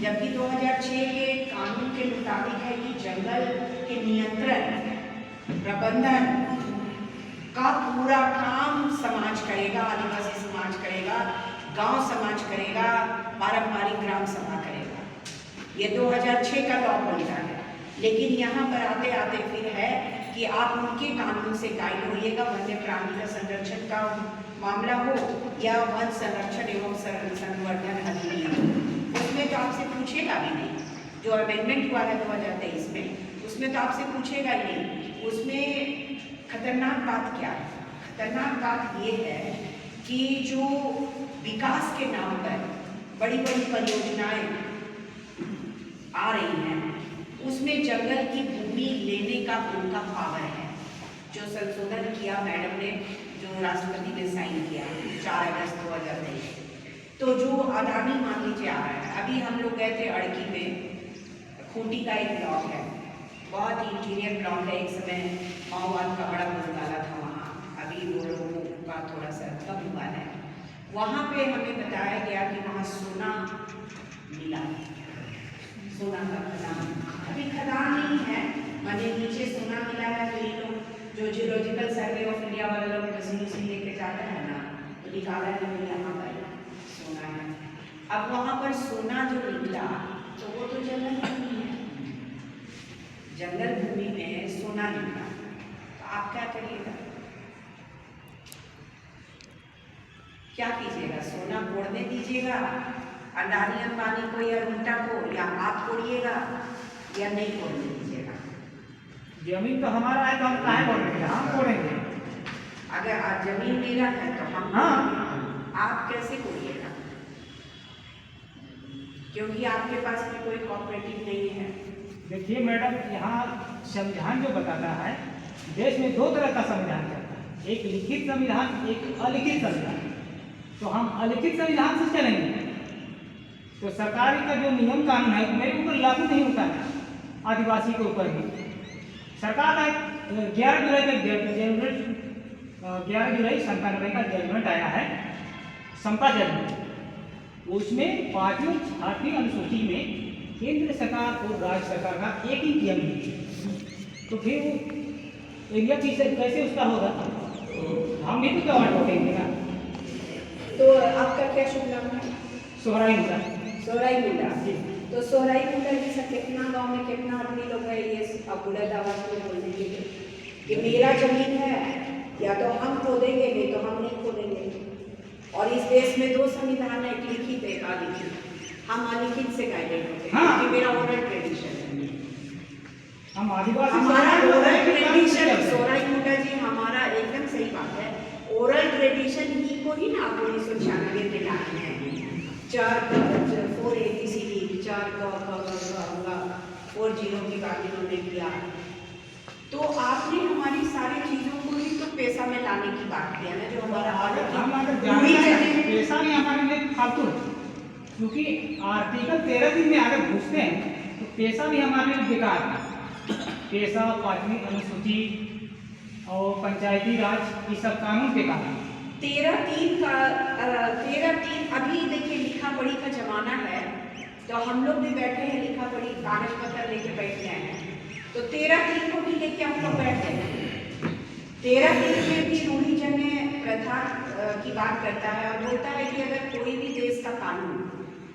S1: जबकि 2006 के कानून के मुताबिक है कि जंगल के नियंत्रण प्रबंधन का पूरा काम समाज करेगा, आदिवासी समाज करेगा, गांव समाज करेगा, पारंपरिक ग्राम सभा करेगा। ये 2006 का लॉ बनता है, लेकिन यहाँ पर आते आते फिर है कि आप उनके कानून से गाइड होइएगा, वन्य प्राणी का संरक्षण का मामला हो या वन संरक्षण एवं संवर्धन अधिनियम, उसमें तो आपसे पूछेगा भी नहीं। जो अमेंडमेंट हुआ है 2023 में, उसमें तो आपसे पूछेगा ही नहीं। उसमें खतरनाक बात क्या है? खतरनाक बात ये है कि जो विकास के नाम पर बड़ी बड़ी परियोजनाएं आ रही हैं, उसमें जंगल की भूमि लेने का उनका पावर है। जो संशोधन किया मैडम ने, जो राष्ट्रपति ने साइन किया 4 अगस्त 2023, तो जो अदानी मान लीजिए आ रहा है। अभी हम लोग गए थे अड़की में, खूंटी का एक ब्लॉक है, बहुत ही इंटीरियर ब्लॉक है। एक समय माओवाद का बड़ा बोलबाला था वहाँ, अभी वो लोगों का थोड़ा सा कम हुआ है। वहाँ पे हमें बताया गया कि वहाँ सोना मिला, सोना का खदान। अभी खदान नहीं है, मैंने नीचे सोना मिला है। तो ये लोग जो जियोलॉजिकल सर्वे ऑफ इंडिया वाले लोग मशीन लेके जाते हैं ना, तो निकाला है कि यहाँ पर सोना है। अब वहाँ पर सोना जो निकला तो वो तो जंगल भूमि है, जंगल भूमि में सोना निकला, तो आप क्या करिएगा? क्या कीजिएगा? सोना कोड़ने दीजिएगा अडानी अंबानी को या रुंटा को, या आप कोड़िएगा या नहीं कोड़ने दीजिएगा?
S3: जमीन तो हमारा है, तो हम काहे कोड़ेंगे? हम कोड़ेंगे।
S1: अगर आज जमीन मेरा है तो हम
S3: हाँ।
S1: आप कैसे कोड़िएगा? क्योंकि आपके पास भी कोई कोऑपरेटिव नहीं है।
S3: देखिए मैडम, यहाँ संविधान जो बताता है, देश में 2 तरह का संविधान चलता है, एक लिखित संविधान, एक अलिखित संविधान। तो हम अलिखित संविधान से चलेंगे तो सरकारी का जो नियम कानून है मेरे ऊपर लागू नहीं होता है, आदिवासी के ऊपर भी। सरकार का 11 जुलाई का 11 जुलाई 97 का जजमेंट आया है, समता जजमेंट। उसमें 5वीं 8वीं अनुसूची में केंद्र सरकार और राज्य सरकार का एक ही नियम है। तो फिर वो एरिया की कैसे उसका होगा? हम भी तो गवाह ठोकेंगे ना।
S1: तो आपका क्या शुभ नाम है?
S3: सोहराई मुद्दा।
S1: सोहराई मुंडा जी। तो सोहराई मुंडा जी से कितना गांव में कितना आदमी लोग है ये अब बुरा दावा बोलने के लिए कि मेरा जमीन है, या तो हम खोदेंगे नहीं तो हम नहीं खोदेंगे। और इस देश में 2 संविधान है, एक लिखित एक अलिखित। हम अलिखित से गाइडेड होते हैं
S3: हाँ।
S1: क्योंकि मेरा ओरल ट्रेडिशन है।
S3: हम आदिवासी
S1: हमारा ओरल ट्रेडिशन, सोहराई मुंडा जी, हमारा एकदम सही बात है। ओरल ट्रेडिशन ही को ही ना 1996 में लाए हैं। 4 ABCD 4 4 0 की बात इन्होंने किया। तो आपने हमारी सारी चीजों को ही तो पैसा में लाने की बात किया ना, जो हमारा
S3: हम अगर पैसा नहीं हमारे लिए फालतू है, क्योंकि आर्टिकल 13 दिन में अगर घुसते हैं तो पैसा भी हमारे लिए बेकार है। पैसा 5वीं अनुसूची और पंचायती राज ये सब कानून बेकार है।
S1: 13-3 अभी देखिए लिखा पढ़ी का जमाना है, तो हम लोग भी बैठे हैं लिखा पढ़ी कागज पत्र लेके बैठ गए हैं। तो 13-3 को भी लेके हम लोग बैठ गए हैं। 13-3 में भी रूढ़िजन्य प्रथा की बात करता है और बोलता है कि अगर कोई भी देश का कानून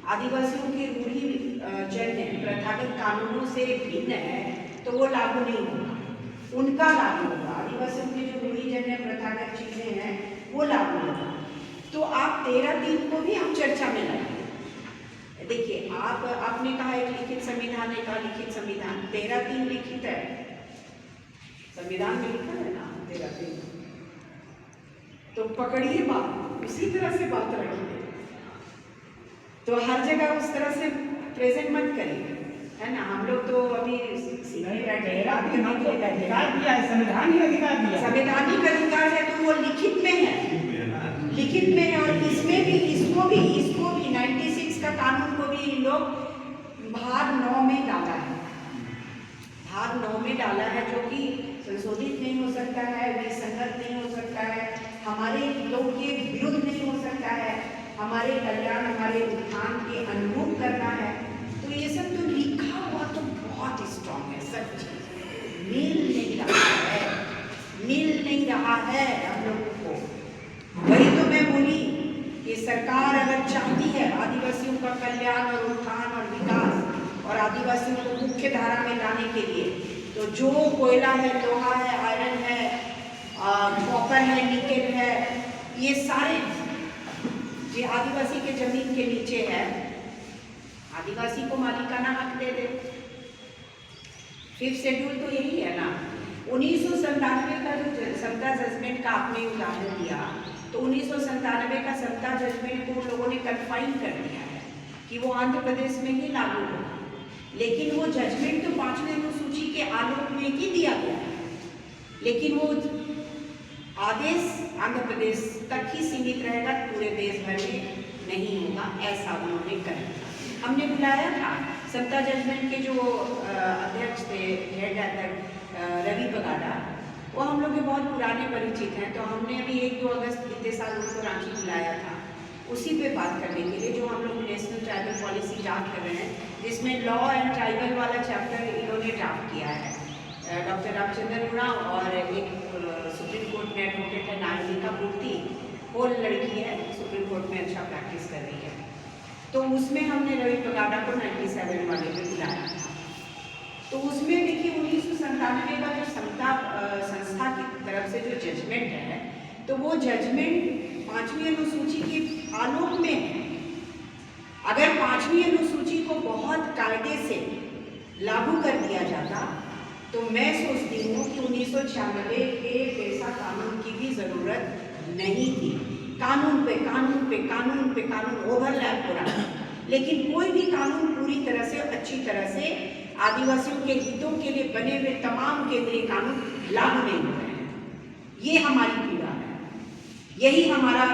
S1: आदिवासियों के रूढ़िजन्य प्रथागत कानूनों से भिन्न है तो वो लागू नहीं होगा, उनका लागू होगा। आदिवासियों की जो रूढ़िजन्य प्रथागत चीजें हैं वो लागू होगा। तो आप 13-3 को भी हम चर्चा में लाएंगे। देखिए आपने कहा एक लिखित संविधान, एक अलिखित संविधान। 13-3 लिखित है, संविधान में लिखा है ना 13-3, तो पकड़िए बात, उसी तरह से बात रखिए। तो हर जगह उस तरह से प्रेजेंट मत करिए, है ना। हम लोग तो अभी संवैधानिक अधिकार है तो वो लिखित में है, लिखित में है। और इसमें भी इसको भी 96 का कानून को भी इन लोग भाग 9 में डाला है, भाग 9 में डाला है, जो कि संशोधित नहीं हो सकता है, विसंगत नहीं हो सकता है, हमारे लोग के विरुद्ध नहीं हो सकता है, हमारे कल्याण हमारे उत्थान के अनुरूप करना है। तो ये सब तो लिखा हुआ तो बहुत स्ट्रॉन्ग है, सब चीज मिल नहीं रहा है, मिल नहीं रहा है हम लोगों को। वही तो मैं बोली कि सरकार अगर चाहती है आदिवासियों का कल्याण और उत्थान और विकास और आदिवासियों को मुख्य धारा में लाने के लिए, तो जो कोयला है, लोहा है, आयरन है, कॉपर है, निकेल है, ये सारे जो आदिवासी के जमीन के नीचे है, आदिवासी को मालिकाना हक दे दे। 5th शेड्यूल तो यही है ना। 1997 का जो समता जजमेंट का आपने उदाहरण दिया, तो 1997 का समता जजमेंट को लोगों ने कन्फाइन कर दिया है कि वो आंध्र प्रदेश में ही लागू हो, लेकिन वो जजमेंट तो 5वीं अनुसूची के आलोक में ही दिया गया है, लेकिन वो आदेश आंध्र प्रदेश तक ही सीमित रहेगा, पूरे देश भर में नहीं होगा, ऐसा उन्होंने कर दिया। हमने बुलाया था समता जजमेंट के जो अध्यक्ष थे, हेड अध्यक्ष रवि पगाड़ा, वो हम लोग के बहुत पुराने परिचित हैं, तो हमने अभी 1-2 अगस्त बीते साल उनको रांची बुलाया था उसी पे बात करने के लिए, जो हम लोग नेशनल ट्राइबल पॉलिसी ड्राफ्ट कर रहे हैं, जिसमें लॉ एंड ट्राइबल वाला चैप्टर इन्होंने ड्राफ्ट किया है। डॉक्टर रामचंद्र उरांव और एक सुप्रीम कोर्ट में एडवोकेट है नायिका मूर्ति, वो लड़की है, सुप्रीम कोर्ट में अच्छा प्रैक्टिस कर रही है, तो उसमें हमने रवि पगाड़ा को 97 वाले पे बुलाया था। तो उसमें देखिए 1997 का जो समता संस्था की तरफ से जो जजमेंट है, तो वो जजमेंट 5वीं अनुसूची के आलोक में है। अगर 5वीं अनुसूची को बहुत कायदे से लागू कर दिया जाता, तो मैं सोचती हूँ कि 1996 के जैसा कानून की भी ज़रूरत नहीं थी। कानून पे कानून पे कानून पे कानून ओवरलैप हो रहा है, लेकिन कोई भी कानून पूरी तरह से अच्छी तरह से आदिवासियों के हितों के लिए बने हुए तमाम केंद्रीय कानून लागू नहीं हो रहे हैं। ये हमारी पीड़ा है, यही हमारा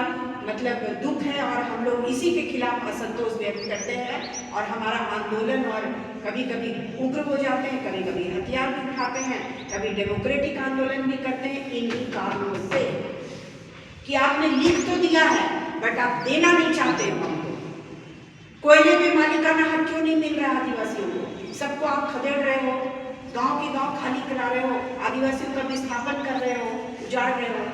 S1: मतलब दुख है, और हम लोग इसी के खिलाफ असंतोष व्यक्त करते हैं, और हमारा आंदोलन और कभी कभी उग्र हो जाते हैं, कभी कभी हथियार भी उठाते हैं, कभी डेमोक्रेटिक आंदोलन भी करते हैं, इन्हीं कारणों से कि आपने लिख तो दिया है बट आप देना नहीं चाहते हो हमको। कोयले पे मालिकाना हक क्यों नहीं मिल रहा आदिवासियों को? सबको आप खदेड़ रहे हो, गांव के गांव खाली करा रहे हो, आदिवासियों का विस्थापन कर रहे हो, उजाड़ रहे हो,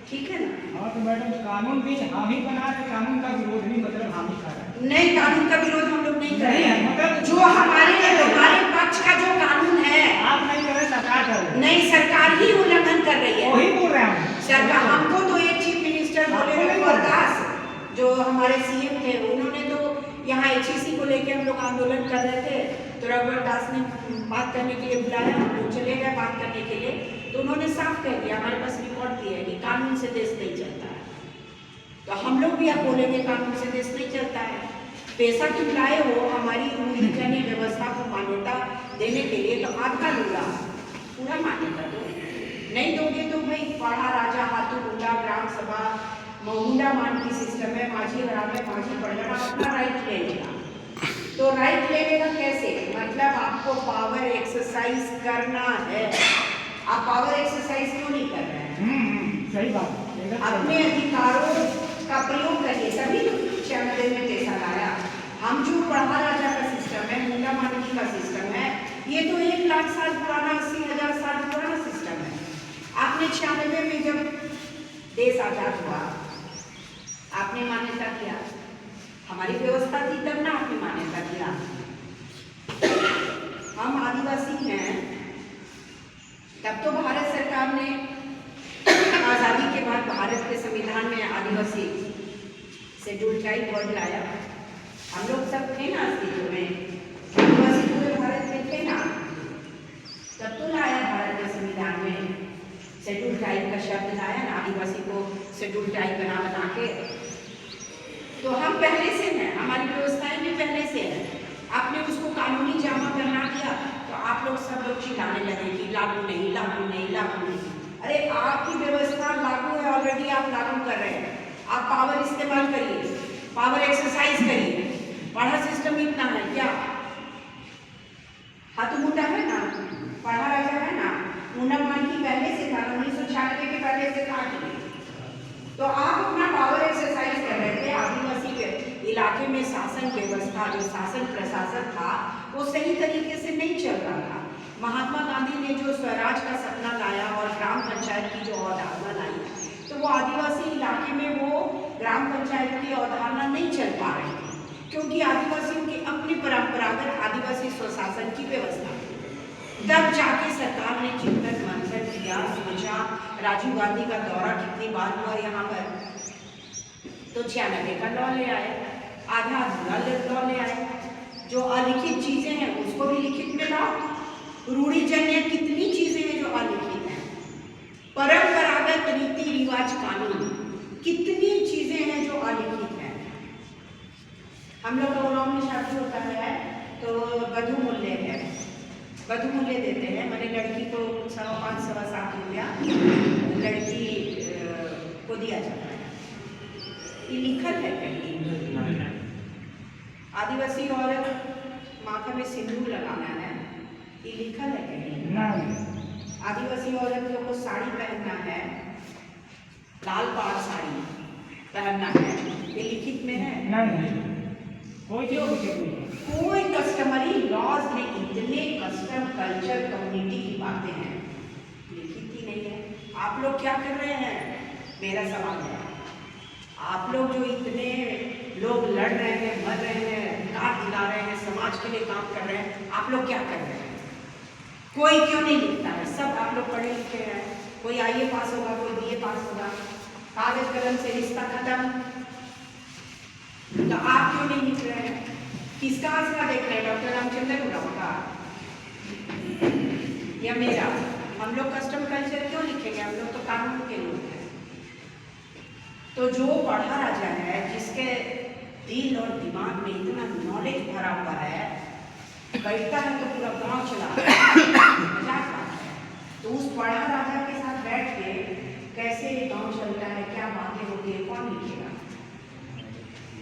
S1: ठीक है ना?
S3: हाँ, तो मैडम कानून भी हामी बना रहे, कानून का विरोध भी मतलब हामी कर रहे हैं।
S1: नहीं, कानून का विरोध हम लोग नहीं कर रहे हैं,
S3: मतलब
S1: जो हमारे पक्ष का जो कानून है,
S3: आप नहीं कर रहे, सरकार कर रही है।
S1: नहीं, सरकार ही उल्लंघन कर रही है।
S3: वही बोल रहे हैं
S1: सरकार, हमको तो एक चीफ मिनिस्टर बोले रघुवर दास, जो हमारे सीएम थे, उन्होंने तो यहाँ HEC को लेके हम लोग आंदोलन कर रहे थे, तो रघुवर दास ने बात करने के लिए बुलाया, हम लोग चले गए बात करने के लिए, तो उन्होंने साफ कह दिया, हमारे पास रिकॉर्ड भी है कि कानून से देश नहीं चलता है। तो हम लोग भी अब बोलेंगे कानून से देश नहीं चलता है। पैसा क्यों लाए हो हमारी रूढ़िजन्य व्यवस्था को मान्यता देने के लिए, तो आपका लूड़ा पूरा मान्यता दो, नहीं दोगे तो भाई पाड़ा राजा हाथू मुंडा ग्राम सभा मुंडा मान की सिस्टम है, माझी हराम है, माझी पढ़ना, अपना राइट ले लेगा। तो राइट लेने का कैसे, मतलब आपको पावर एक्सरसाइज करना है, आप पावर एक्सरसाइज क्यों नहीं कर रहे हैं?
S3: सही बात।
S1: अपने अधिकारों का प्रयोग करिए, तभी तो 96 में पैसा लाया। हम जो पढ़ा राजा का सिस्टम है, मुंडा मानकी का सिस्टम है, ये तो 1 लाख साल पुराना, 80,000 साल पुराना सिस्टम है। आपने 96 में जब देश आजाद हुआ, आपने मान्यता किया, हमारी व्यवस्था थी तब ना आपने मान्यता किया। हम आदिवासी हैं, तब तो भारत सरकार ने आज़ादी के बाद भारत के संविधान में आदिवासी शेड्यूल ट्राइब वर्ड लाया। हम लोग सब थे ना अस्तित्व में, आदिवासी पूरे भारत में थे ना, तब तो लाया भारत के संविधान में शेड्यूल ट्राइब का शब्द लाया ना, आदिवासी को शेड्यूल ट्राइब बना के। तो हम पहले से हैं, हमारी व्यवस्थाएं भी पहले से है। आपने उसको कानूनी जामा पहना दिया, तो आप लोग सब लोग चिल्लाने लगे कि लागू नहीं, लागू नहीं, लागू नहीं। अरे आपकी व्यवस्था लागू है ऑलरेडी, आप लागू कर रहे हैं, आप पावर इस्तेमाल करिए, पावर एक्सरसाइज करिए। पढ़ा सिस्टम इतना है क्या? हाथू मुंडा है ना, पढ़ा राजा है ना, मुंडा मानकी पहले से था, 1996 के पहले से था। तो आप अपना पावर एक्सरसाइज कर रहे थे। आदिवासी के इलाके में शासन व्यवस्था, जो शासन प्रशासन था, वो सही तरीके से नहीं चल रहा था। महात्मा गांधी ने जो स्वराज का सपना लाया और ग्राम पंचायत की जो अवधारणा लाई, तो वो आदिवासी इलाके में वो ग्राम पंचायत की अवधारणा नहीं चल पा रही थी, क्योंकि आदिवासियों की अपनी परंपरागत आदिवासी स्वशासन की व्यवस्था थी। तब जाके सरकार ने चिंतन मंथन किया, सोचा, राजीव गांधी का दौरा कितनी बार हुआ यहाँ पर, तो 96 का लॉ ले आए, आधा अधूरा लॉ ले आए। जो अलिखित चीजें हैं उसको भी लिखित में लाओ। रूढ़िजन्य कितनी चीजें हैं जो अलिखित हैं, परंपरागत रीति रिवाज कानून कितनी चीजें हैं जो अलिखित हैं। हम लोग का गाँव में शादी होता है तो वधू मूल्य है, वधू मूल्य देते हैं, मैंने लड़की को 5.5 सवा 7 रुपया लड़की को दिया जाता है। ये लिखल है कहीं? आदिवासी औरत माथा में सिंदूर लगाना है, ये लिखल है कहीं? आदिवासी औरत लोग को साड़ी पहनना है, लाल पाड़ साड़ी पहनना है, ये लिखित में है?
S3: नहीं,
S1: कोई कस्टमरी लॉज में इतने कस्टम कल्चर कम्युनिटी की बातें हैं, लिखित ही नहीं है। आप लोग क्या कर रहे हैं? मेरा सवाल है, आप लोग जो इतने लोग लड़ रहे हैं, मर रहे हैं, अधिकार दिला रहे हैं, समाज के लिए काम कर रहे हैं, आप लोग क्या कर रहे हैं? कोई क्यों नहीं लिखता है? सब आप लोग पढ़े लिखे हैं, कोई IAS पास होगा, कोई BA पास होगा, कागज कलम से रिश्ता खत्म। तो आप क्यों नहीं लिख रहे हैं? किसका आसरा देख रहे हैं? डॉक्टर रामचंद्र उरांव का या मेरा? हम लोग कस्टम कल्चर क्यों लिखेंगे? हम लोग तो कानून के लोग हैं। तो जो पढ़ा राजा है, जिसके दिल और दिमाग में इतना नॉलेज भरा हुआ है, बैठता है तो पूरा गांव चला मजाक बात है। तो उस पढ़ा राजा के साथ बैठ के कैसे गांव चलता है, क्या बातें होती है, कौन लिखेगा?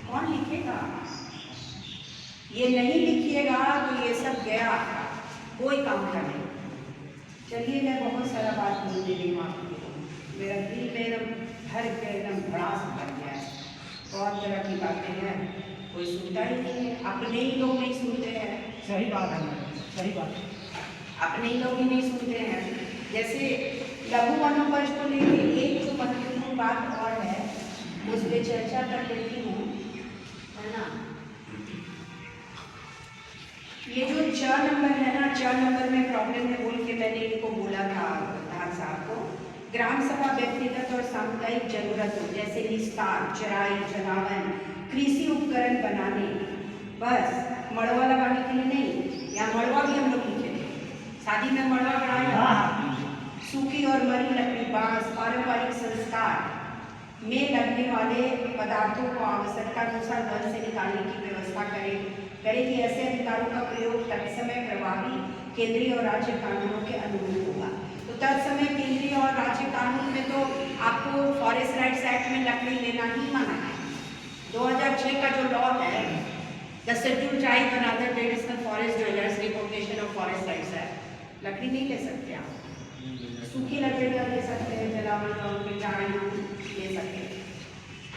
S1: कौन लिखेगा? ये नहीं लिखिएगा तो ये सब गया, कोई काम का नहीं। चलिए, मैं बहुत सारा बात बोल दे रही हूँ आपको, मेरा दिल में एकदम भर के एकदम भड़ास भर गया है। बहुत तरह की बातें हैं, कोई सुनता ही नहीं है, अपने ही लोग नहीं सुनते हैं।
S3: सही बात है, सही बात है।
S1: अपने ही लोग ही नहीं सुनते हैं। जैसे लघु मनोपज को लेकर एक तो महत्वपूर्ण बात और है, उस पर चर्चा कर लेती हूँ, है ना। ये जो 4 नंबर है ना, 4 नंबर में प्रॉब्लम है बोल के मैंने इनको बोला था प्रधान साहब को। ग्राम सभा व्यक्तिगत और सामुदायिक जरूरतों जैसे निस्तार, चराई, जलावन, कृषि उपकरण बनाने, बस मड़वा लगाने के लिए नहीं। यहाँ मड़वा भी हम लोग लिखे थे, शादी में मड़वा बनाया। सूखी और मरी लकड़ी, बांस, पारंपरिक संस्कार में लगने वाले पदार्थों को आवश्यकता अनुसार वन से निकालने की व्यवस्था करेगी। ऐसे अधिकारों का प्रयोग तत्समय प्रभावी केंद्रीय और राज्य कानूनों के अनुरूप होगा। तो तत्समय केंद्रीय और राज्य कानून में तो आपको फॉरेस्ट राइट्स एक्ट में लकड़ी लेना ही मना है। 2006 का जो लॉ है, the schedule tribe and other traditional forest dwellers recognition of forest rights है, लकड़ी नहीं ले सकते आप। सूखी लकड़ियाँ ले सकते हैं, जलावन ले सकते हैं।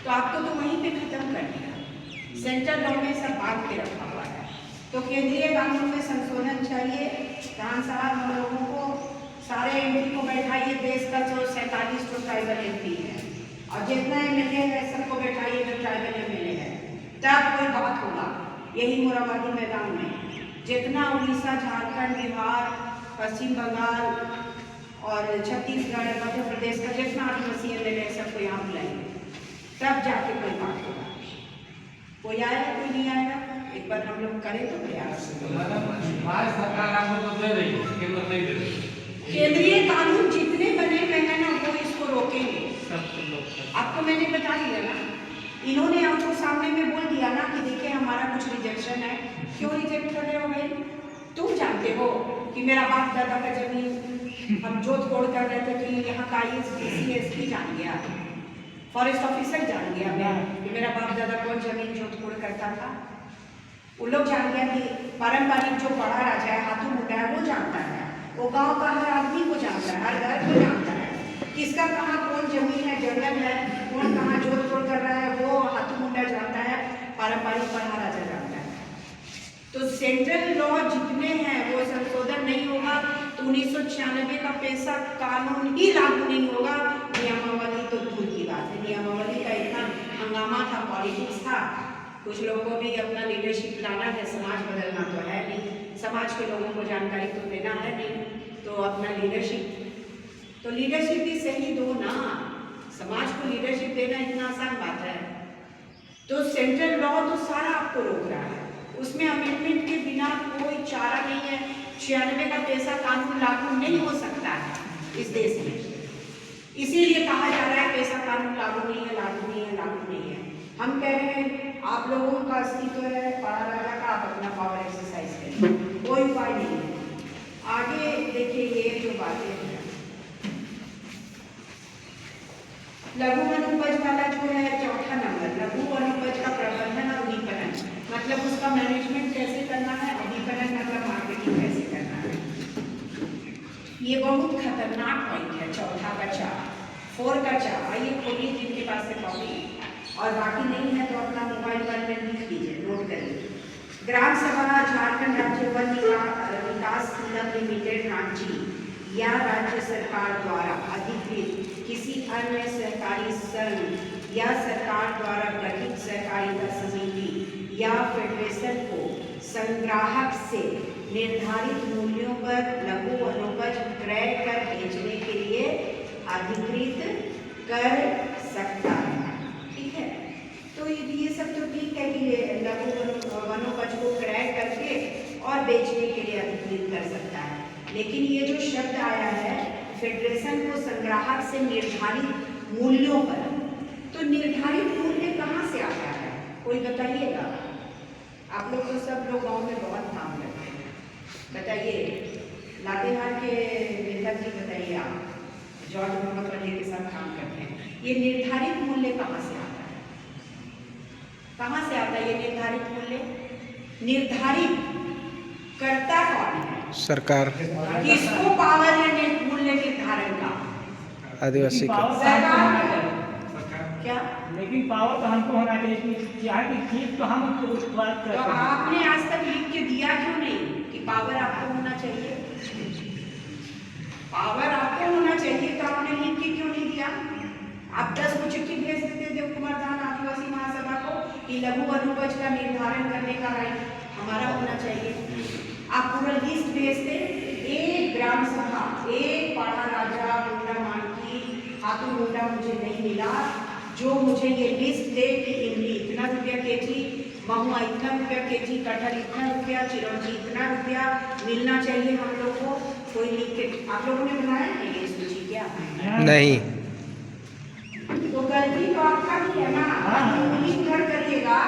S1: तो आपको तो वहीं पे खत्म कर दिया। सेंट्रल लॉ में सब बांध के रखा हुआ है। तो केंद्रीय कानून में संशोधन चाहिए। प्रधान साहब, हम लोगों को सारे MP को बैठाइए, देश का जो 47 जो ट्राइबल MP है, और जितना MLA है सबको बैठाइए जो ट्राइबल MLA है, तब कोई बात होगा। यही मोराबादी मैदान में जितना उड़ीसा, झारखंड, बिहार, पश्चिम बंगाल और छत्तीसगढ़, मध्य प्रदेश का जितना आदिवासी MLA सबको यहाँ बुलाएंगे, तब जाके कोई बात होगा। कोई आएगा, कोई नहीं आएगा, एक बार हम लोग करें तो प्रयास।
S5: भारत सरकार आपको तो दे रही है, केंद्र नहीं दे रही।
S1: केंद्रीय कानून जितने बने हुए हैं ना, वो इसको रोकेंगे। आपको मैंने बता दिया ना, इन्होंने आपको सामने में बोल दिया ना कि देखिए हमारा कुछ रिजेक्शन है। क्यों रिजेक्ट कर रहे हो भाई? तुम जानते हो कि मेरा बाप दादा का जमीन हम जोत तोड़ कर रहे थे कि यहाँ का IAS PC SP जान गया, फॉरेस्ट ऑफिसर जान गया मैं कि मेरा बाप दादा कौन जमीन जोत तोड़ करता था। वो लोग जान गया कि पारंपरिक जो बड़ा राजा है, हाथू मुंडा है, वो जानता है। वो गांव का हर आदमी को जानता है, हर घर को जानता है, किसका कहाँ कौन जमीन है, जंगल है, कौन कहाँ जोत तोड़ कर रहा है, वो हाथू मुंडा जानता है, पारंपरिक बड़ा राजा जानता है। तो सेंट्रल लॉ जितने हैं वो संशोधन नहीं होगा तो 1996 का पेशा कानून ही लागू नहीं होगा। नियमावली तो दूर की बात है, नियमावली का इतना हंगामा था, पॉलिटिक्स था। कुछ लोगों को भी अपना लीडरशिप लाना है, समाज बदलना तो है नहीं, समाज के लोगों को जानकारी तो देना है नहीं, तो अपना लीडरशिप भी सही दो ना। समाज को लीडरशिप देना इतना आसान बात है? तो सेंट्रल लॉ तो सारा आपको रोक रहा है, उसमें अमेंडमेंट के बिना कोई चारा नहीं है। 96 का पैसा कानून लागू नहीं हो सकता है इस देश में, इसीलिए कहा जा रहा है पैसा कानून लागू नहीं है, लागू नहीं है, लागू नहीं है। हम कह रहे हैं आप लोगों का अस्तित्व है, पड़ा राजा का, आप अपना पावर एक्सरसाइज करें, कोई उपाय नहीं है। आगे देखिए, ये जो बातें हैं, लघु वनोपज वाला जो है चौथा नंबर, लघु वनोपज का प्रबंधन और विपणन, मतलब उसका मैनेजमेंट कैसे करना है, और विपणन मतलब मार्केटिंग कैसे करना है। ये बहुत खतरनाक पॉइंट है, चौथा का 4 का 4। आइए खोलिए जिनके पास से कॉपी, और बाकी नहीं है तो अपना मोबाइल पर में लिख लीजिए, नोट करिए। ग्राम सभा झारखंड राज्य वन विकास निगम लिमिटेड रांची या राज्य सरकार द्वारा अधिकृत किसी अन्य सहकारी संघ या सरकार द्वारा गठित सहकारिता समिति या फेडरेशन को संग्राहक से निर्धारित मूल्यों पर लघु वनोपज क्रय कर बेचने के लिए अधिकृत कर सकता है। ठीक है, तो ये सब तो ठीक है कि लघु वनोपज को क्रय करके और बेचने के लिए अधिकृत कर सकता है, लेकिन ये जो शब्द आया है फेडरेशन को संग्राहक से निर्धारित मूल्यों पर, तो निर्धारित मूल्य कहाँ से आता है, कोई बताइएगा? आप लोग तो सब लोग गांव में बहुत काम करते हैं, बताइए। लातेहार के नेता जी बताइए, आप जॉर्ज मोहम्मद वली के साथ काम करते हैं, ये निर्धारित मूल्य कहाँ से आता है? कहाँ से आता है ये निर्धारित मूल्य? निर्धारित करता कौन है?
S6: सरकार।
S1: किसको पावर है मूल्य निर्धारण का?
S6: आदिवासी का।
S1: क्या?
S3: लेकिन पावर तो हमको होना चाहिए कि यहाँ की चीज तो हम उत्पाद
S1: तो
S3: करते हैं।
S1: आपने आज तक लिख के दिया क्यों नहीं कि पावर आपको होना चाहिए? पावर आपको होना चाहिए तो आपने लिख के क्यों नहीं दिया? आप 10 को चिट्ठी भेज देते देव कुमार धान आदिवासी महासभा को कि लघु वनोपज का निर्धारण करने का राइट हमारा होना चाहिए। आप पूरा लिस्ट भेजते, एक ग्राम सभा, एक पाड़ा राजा मुंडा मानकी हाथों मुंडा मुझे नहीं मिला जो मुझे ये लिस्ट दे कि इमली इतना रुपया केजी, महुआ इतना रुपया केजी, कटहल इतना रुपया, चिरौंजी इतना रुपया मिलना चाहिए हम लोग को। कोई लिख के आप लोगों ने बनाया है ये सूची क्या?
S6: नहीं।
S1: तो गलती तो आपका ही है ना, आप उंगली उधर करिएगा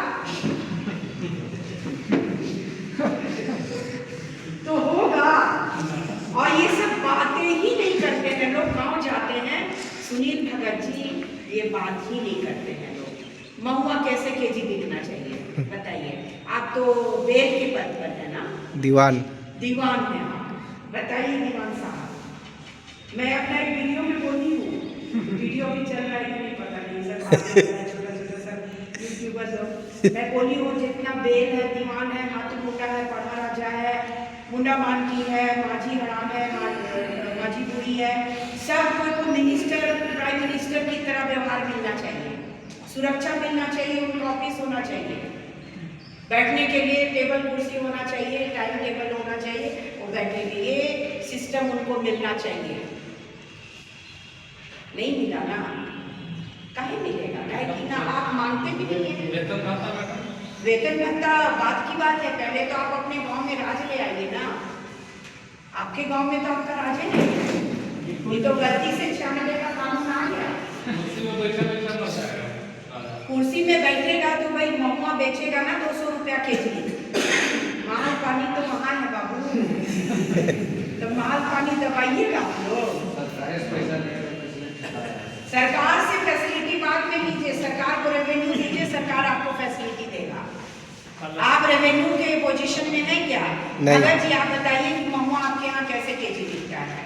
S1: तो होगा। और ये सब बातें ही नहीं करते हैं लोग, गाँव जाते हैं, सुनील भगत जी ये बात ही नहीं करते हैं लोग। महुआ कैसे केजी बिकना चाहिए बताइए? आप तो बेल के पद पर है ना, दीवान है आप, बताइए दीवान साहब। मैं अपना एक वीडियो में बोली हूँ, वीडियो भी चल रहा है कि नहीं पता नहीं, सब छोटा सब यूट्यूबर लोग, मैं बोली हूँ जितना बेल है, दीवान है, हाथी मुंडा है, पढ़ा राजा है, मुंडा मानकी है, माझी हराम है, माझी बुरी है, सब को मिनिस्टर प्राइम मिनिस्टर की तरह व्यवहार मिलना चाहिए, सुरक्षा मिलना चाहिए, उनका ऑफिस होना चाहिए, बैठने के लिए टेबल कुर्सी होना चाहिए, टाइम टेबल होना चाहिए, वो बैठने के लिए सिस्टम उनको मिलना चाहिए। नहीं मिला ना, काहे मिलेगा? कि ना आप मांगते भी नहीं है वेतन भत्ता। बात की बात है, पहले तो आप अपने गांव में राज ले आइए ना, आपके गांव में तो आपका राज ही नहीं है, ये तो गलती से 96 का कानून आ गया। कुर्सी में बैठेगा तो भाई महुआ बेचेगा ना 200 रुपया केजी, माल पानी तो वहाँ है बाबू, तो माल पानी दबाइएगा आप लोग। सरकार से फैसिलिटी बाद में लीजिए, सरकार को रेवेन्यू दीजिए, सरकार आपको फैसिलिटी देगा। आप रेवेन्यू के पोजीशन में हैं क्या? अगर जी आप बताइए कि महुआ आपके यहाँ कैसे केजी बिकता है?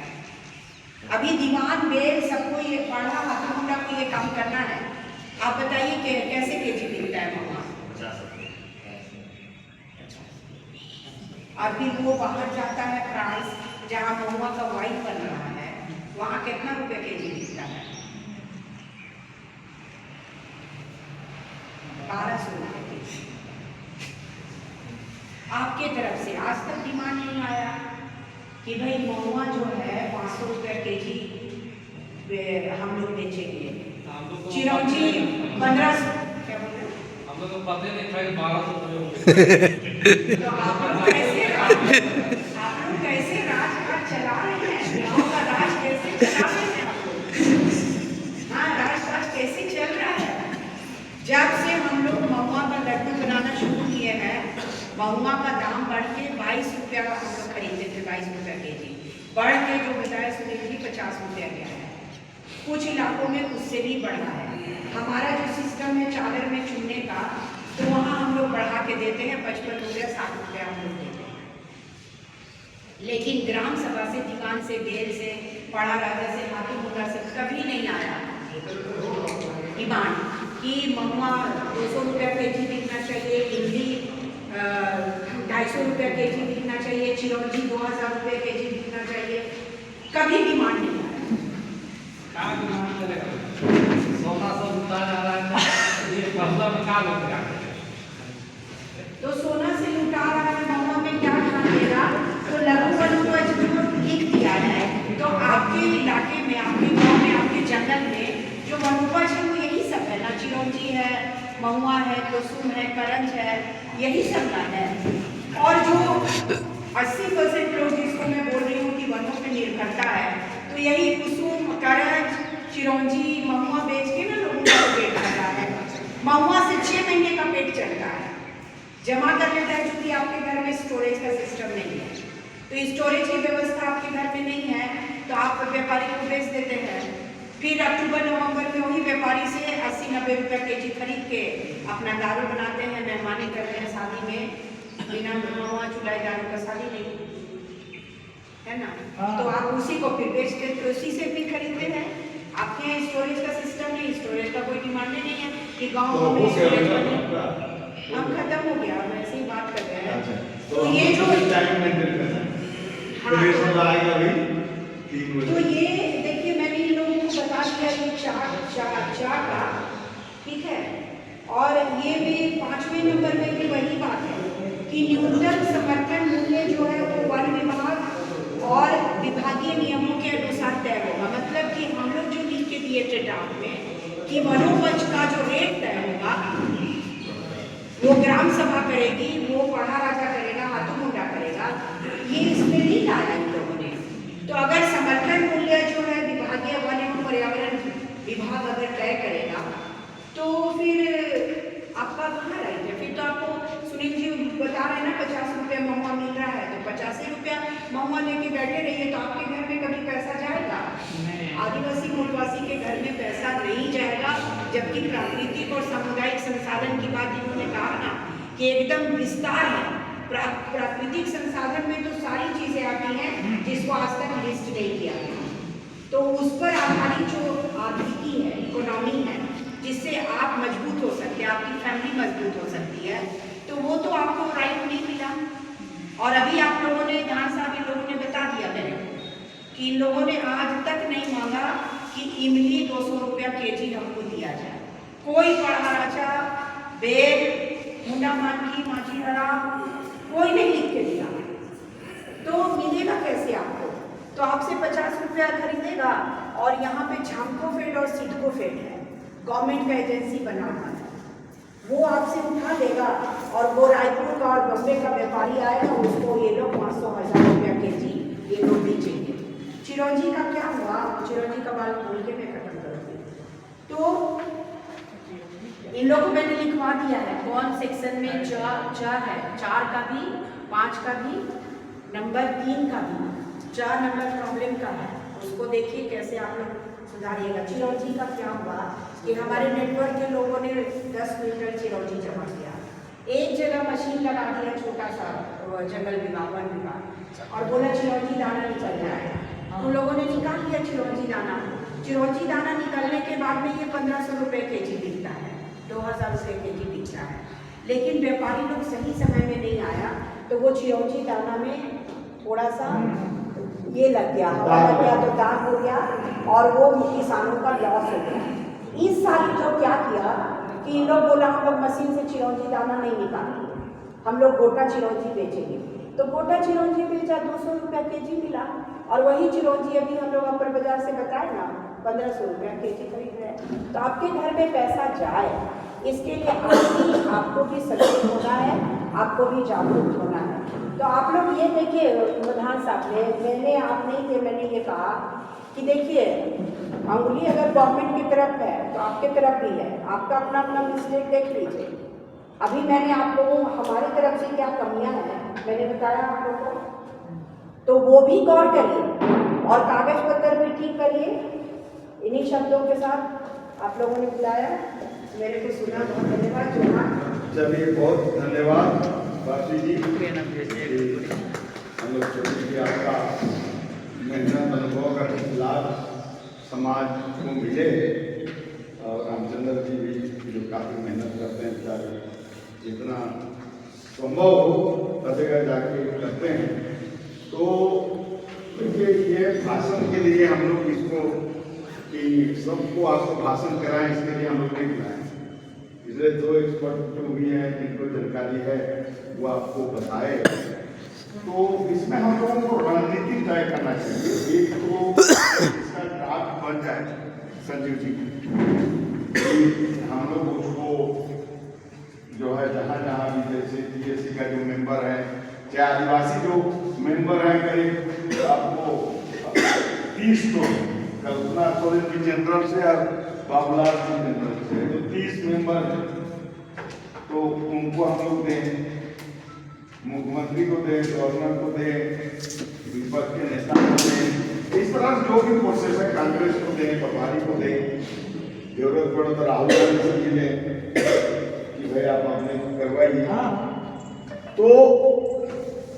S1: अभी दीवान बेल सबको ये पढ़ा हाथों मुंडा को ये काम करना है, आप बताइए कि कैसे केजी बिकता है महुआ? और फिर वो बाहर जाता है फ्रांस, जहाँ महुआ का वाइन बन रहा है, वहाँ कितना रुपये केजी बिकता है? आपके तरफ से आज तक डिमांड नहीं आया कि भाई महुआ जो है 500 रुपये केजी हम लोग बेचेंगे,
S5: हम लोग को
S1: चिरौंजी 1500, क्या बोल रहे हैं?
S5: हम लोग को पता ही नहीं था कि 1200
S1: तो आप लोग कैसे राजकाज चला रहे हैं, गाँव का राज कैसे चला रहे हैं आप लोग? हाँ, राजकाज कैसे चल रहा है? जब से हम लोग महुआ का लड्डू बनाना शुरू किए हैं, महुआ का दाम बढ़ के 22 रुपया का हम लोग खरीदते थे, 22 रुपया केजी, बढ़ के जो बताया सुनील जी 50 रुपया गया है। कुछ इलाकों में उससे भी बढ़ा है। हमारा जो सिस्टम है चादर में चुनने का, तो वहाँ हम लोग बढ़ा के देते हैं 55 रुपया 60 रुपया हम लोग देते हैं। लेकिन ग्राम सभा से, दीवान से, बेल से, पड़ा राजा से, हाथी मुद्रा से कभी नहीं आया डिमांड कि महुआ 200 रुपया केजी बिकना चाहिए, इमली 250 रुपया केजी बिकना चाहिए, चिरौंजी 2000 रुपये केजी बिकना चाहिए, कभी डिमांड नहीं आया।
S5: कहाँ डिमांड करेगा? सोना सब लूटा जा रहा है, ये फसला में क्या लगेगा?
S1: तो सोना से लुटा रहा है, महुआ में क्या ध्यान देगा? तो लघु वनोपज जो लिख दिया है, तो आपके इलाके में, आपके गांव में, आपके जंगल में जो वनोपज है वो यही सब है ना, चिरौंजी है, महुआ है, कुसुम है, करंज है, यही सब ना है। और जो 80% लोग जिसको मैं बोल रही हूँ कि वनों पे निर्भरता है, तो यही कुसुम, करंज, चिरौंजी, महुआ बेच के ना लोगों का पेट भर रहा है। महुआ से 6 महीने का पेट चलता है, जमा कर लेता है, क्योंकि आपके घर में स्टोरेज का सिस्टम नहीं है, तो स्टोरेज की व्यवस्था आपके घर में नहीं है, तो आप व्यापारी को बेच देते हैं। फिर अक्टूबर नवंबर में वही व्यापारी से 80-90 रुपये केजी खरीद के अपना दारू बनाते हैं, मेहमानी करते हैं, शादी में बिना महुआ चुलाई दारू का शादी नहीं है ना, तो आप उसी को फिर बेचते, तो उसी से फिर खरीदते हैं। आपके यहाँ स्टोरेज का सिस्टम नहीं, स्टोरेज का कोई डिमांड नहीं है कि गाँव में स्टोरेज बने। अब खत्म हो गया, हम ऐसे ही बात कर रहे हैं। तो ये जो
S4: टाइम मेंटेन करना है, तो ये सब आएगा भी 3 बजे।
S1: तो ये देखिए मैंने इन लोगों को बता दिया ये चार का, ठीक है। और ये भी 5वें नंबर में भी वही बात है कि न्यूनतम समर्थन मूल्य जो है वो वन विभाग और विभागीय नियमों के अनुसार तय होगा। मतलब कि हम लोग जो लिख के दिए थे ड्राफ्ट में कि वनोपज का जो रेट तय होगा वो ग्राम सभा करेगी, वो पढ़ा राजा करेगा, हाथू मुंडा करेगा, ये इसमें नहीं लाया इन लोगों ने। तो अगर समर्थन मूल्य जो है विभागीय वन एवं पर्यावरण विभाग अगर तय करेगा तो फिर आपका कहाँ रहेगा? फिर तो आपको सुनील जी बता रहे हैं ना 50 रुपया महुआ मिल रहा है, तो 50 रुपया महुआ लेके बैठे रहिए, तो आपके घर में कभी पैसा जाएगा? आदिवासी मूलवासी के घर में पैसा नहीं जाएगा। जबकि प्राकृतिक और सामुदायिक संसाधन की बात इन्होंने कहा ना कि एकदम विस्तार है। प्राकृतिक संसाधन में तो सारी चीजें आती हैं जिसको आज तक लिस्ट नहीं किया गया, तो उस पर आधारित जो आर्थिकी है, इकोनॉमी है, जिससे आप मजबूत हो सकते हैं, आपकी फैमिली मजबूत हो सकती है, तो वो तो आपको राइट नहीं मिला। और अभी आप लोगों ने, जहाँ साहब इन लोगों ने बता दिया मेरे को कि इन लोगों ने आज तक नहीं मांगा कि इमली 200 रुपया केजी हमको दिया जाए। कोई पढ़ा राजा, बेल, मुंडा मानकी, माझी हराम, कोई नहीं लिख के दिया, तो मिलेगा कैसे आपको? तो आपसे 50 रुपया खरीदेगा, और यहाँ पे झांकोफेड और सिडकोफेड है, गवर्नमेंट का एजेंसी बना हुआ है, वो आपसे उठा देगा, और वो रायपुर का और बम्बे का व्यापारी आएगा, उसको ये लोग 500-1000 रुपया केजी ये लोग बेचेंगे। चिरौंजी का क्या हुआ? चिरौंजी का बाल खोल के मैं खत्म करूँगी। तो इन लोगों को मैंने लिखवा दिया है कौन सेक्शन में च है, 4 का भी, 5 का भी, नंबर 3 का भी, 4 नंबर प्रॉब्लम का है, उसको देखिए कैसे आप लोग सुधारिएगा। चिरौंजी का क्या हुआ कि हमारे नेटवर्क के लोगों ने 10 क्विंटल चिरौंजी जमा किया, एक जगह मशीन लगा दिया, छोटा सा जंगल विभाग, वन विभाग, और बोला चिरौंजी दाना निकल जाएगा। उन लोगों ने निकाल लिया चिरौंजी दाना। चिरौंजी दाना निकलने के बाद में ये 1500 रुपये केजी बिकता है, 2000 रुपये केजी बिकता है। लेकिन व्यापारी लोग सही समय में नहीं आया, तो वो चिरौंजी दाना में थोड़ा सा ये लग गया, हवा लग गया, तो दाग हो गया, और वो किसानों का लॉस हो गया। इस साल तो क्या किया कि इन लोग बोला हम लोग मशीन से चिरौंजी दाना नहीं निकालेंगे, हम लोग गोटा चिरौंजी बेचेंगे। तो गोटा चिरौंजी बेचा 200 रुपया केजी मिला, और वही चिरौंजी अभी हम लोग अपर बाजार से बताए ना 1500 रुपया केजी खरीद रहे हैं। तो आपके घर में पैसा जाए, इसके लिए आपको भी सचेत होना है, आपको भी जागरूक होना है। तो आप लोग ये देखिए प्रधान साहब मैंने आप नहीं थे, मैंने ये कहा कि देखिए अंगुली अगर गवर्नमेंट की तरफ है तो आपके तरफ भी है, आपका अपना अपना मिस्टेक देख लीजिए। अभी मैंने आप लोगों हमारी तरफ से क्या कमियां हैं मैंने बताया आप लोगों को, तो वो भी गौर करिए और कागज पत्र भी ठीक करिए। इन्हीं शब्दों के साथ आप लोगों ने बुलाया, मेरे को सुना, बहुत धन्यवाद।
S4: चलिए बहुत धन्यवाद बापी जी, हम लोग सोचे कि आपका मेहनत अनुभव का लाभ समाज को मिले, और रामचंद्र जी भी जो काफ़ी मेहनत करते हैं बेचारे, जितना संभव हो फतेहगढ़ जाके करते हैं। तो देखिए ये भाषण के लिए हम लोग इसको कि सबको आपको भाषण कराएं, इसके लिए हम लोग नहीं बुलाएं। इसलिए 2 एक्सपर्ट जो भी हैं जिनको जानकारी है वो आपको बताए। तो इसमें हम लोगों को रणनीति तय करना चाहिए। एक तो इसका ड्राफ्ट बन जाए संजीव जी, हम लोग उसको जो है जहाँ जहाँ भी जैसे TSC का जो मेंबर है, चाहे आदिवासी जो मेंबर हैं, करीब आपको 30 तो कल्पना सोरेन की जनरल से और बाबूलाल की जनरल से तो 30 मेंबर, तो उनको हम लोग दें, मुख्यमंत्री को दें, गवर्नर को दें, विपक्ष के नेता को दें, इस तरह जो भी प्रोसेस है कांग्रेस को दें, प्रभारी को दें, जरूरत पड़े तो राहुल गांधी से मिलें कि भाई आप आपने करवाइए। तो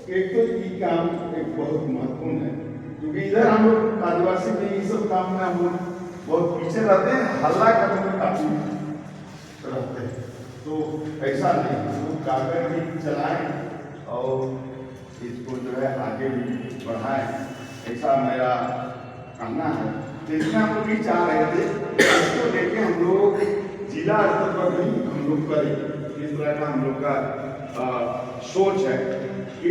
S4: एक तो ये काम एक बहुत महत्वपूर्ण है, क्योंकि इधर हम लोग आदिवासी के ये सब काम में हम लोग बहुत पीछे रहते हैं, हल्ला करने में काफी रहते हैं। तो ऐसा नहीं, हम लोग कागज भी चलाएं और इसको जो है आगे भी बढ़ाएं, ऐसा मेरा कहना है। इसमें हम लोग भी चाह रहे थे, इसको लेके हम लोग जिला स्तर पर भी हम लोग करें। इस तरह का हम लोग का सोच है कि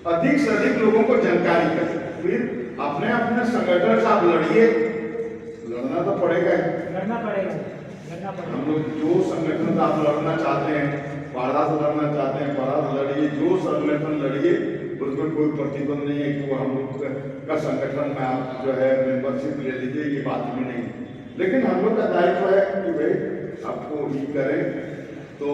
S4: अधिक से अधिक लोगों को जानकारी करें, फिर अपने अपने संगठन से आप लड़िए, लड़ना तो पड़ेगा ही,
S3: करना पड़ेगा।
S4: हम लोग जो संगठन से आप लड़ना चाहते हैं, पाड़ा से लड़ना चाहते हैं, पाड़ा से लड़िए, जो संगठन लड़िए, उसमें कोई प्रतिबंध नहीं है कि वो हम लोग का संगठन में आप जो है मेंबरशिप ले लीजिए, ये बात भी नहीं। लेकिन हम लोग का दायित्व है कि भाई आपको ये करें। तो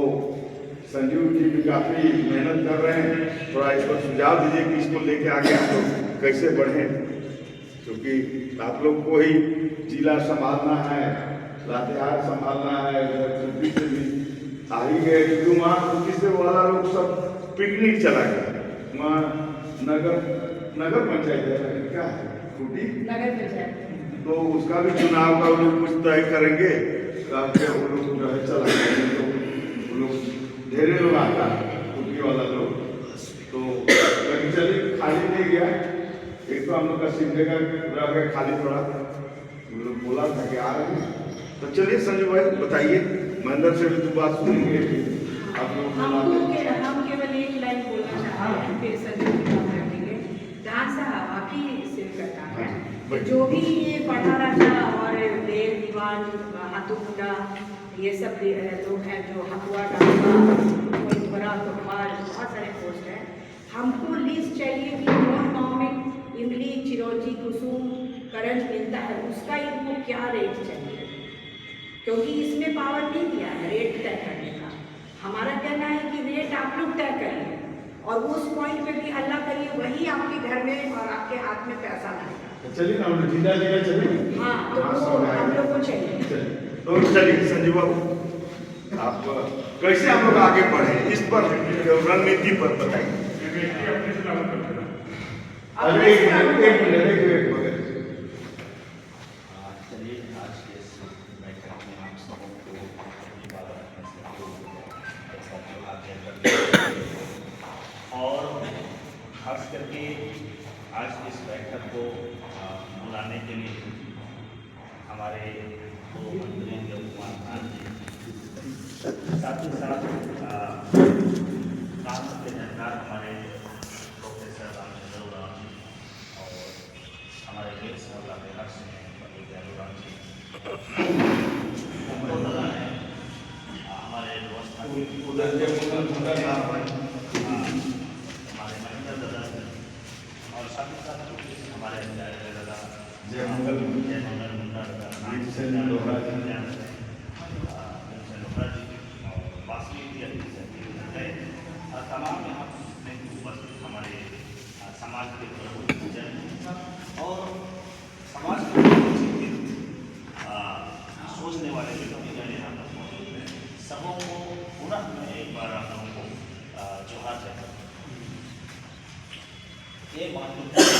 S4: संजीव जी भी काफ़ी मेहनत कर रहे हैं, थोड़ा इस पर सुझाव दीजिए कि इसको लेके आगे हम लोग कैसे बढ़ें, क्योंकि आप लोग को ही जिला संभालना है, लातेहार संभालना है, छुट्टी से भी आ ही गए, क्योंकि वहाँ छुट्टी से वाला लोग सब पिकनिक चला गया, वहाँ नगर पंचायत है क्या है छुट्टी,
S1: नगर पंचायत,
S4: तो उसका भी चुनाव का वो लोग कुछ तय करेंगे, वो लोग जो है चला गए, तो वो लोग ढेरे लोग आता है छुट्टी वाला लोग, तो कहीं चलिए खाली नहीं गया। एक तो हम लोग का सिंधे का रह गया खाली थोड़ा, हम लोग बोला था कि आ रहे हैं। तो चलिए संजय भाई बताइए, महेंद्र से भी तो बात सुनेंगे आप लोग।
S1: हम केवल एक लाइन बोलना चाहते हैं, फिर संजय जी काम कर देंगे। जहाँ साहब आप ही से करना है, जो भी ये पढ़ा रहा और देव दीवान हाथुड़ा ये सब लोग हैं जो हथुआ डालना कोई बड़ा तोहफार बहुत सारे पोस्ट हैं, हमको लिस्ट चाहिए कि कौन गाँव में इमली चिरौंजी कुसुम करंज मिलता है, उसका इनको क्या रेट चाहिए, क्योंकि इसमें पावर नहीं दिया है रेट तय करने का। हमारा कहना है कि रेट आप लोग तय करिए और उस पॉइंट पे भी हल्ला करिए, वही आपके घर में और आपके हाथ में पैसा लाएगा।
S4: चलिए ना हम लोग जिला चलेंगे।
S1: हाँ, तो वो हम लोग को चाहिए।
S4: तो चलिए संजीव बाबू, आप कैसे हम लोग आगे बढ़े इस पर रणनीति पर बताइए।
S7: चलिए आज के इस बैठक में आप सबों को इबादत में से और खास करके आज की इस बैठक को बुलाने के लिए हमारे दो मंत्री देव कुमार खान जी, साथ ही साथ लातेहार से हैं, पंडित दयालुराम जी, दो दादा हैं, हमारे व्यवस्था हमारे महेंद्र दादा और साथ ही साथ हमारे दादा जय मंगल मुंडा दादा लोहरा जी और वासवी और तमाम यहाँ में उपस्थित हमारे समाज के प्रमुख जन और समाज के सोचने वाले व्यक्तिगण यहाँ पर मौजूद हैं। सबों को पुनः मैं एक बार आप लोगों को जोहार कहता हूँ। ये महत्वपूर्ण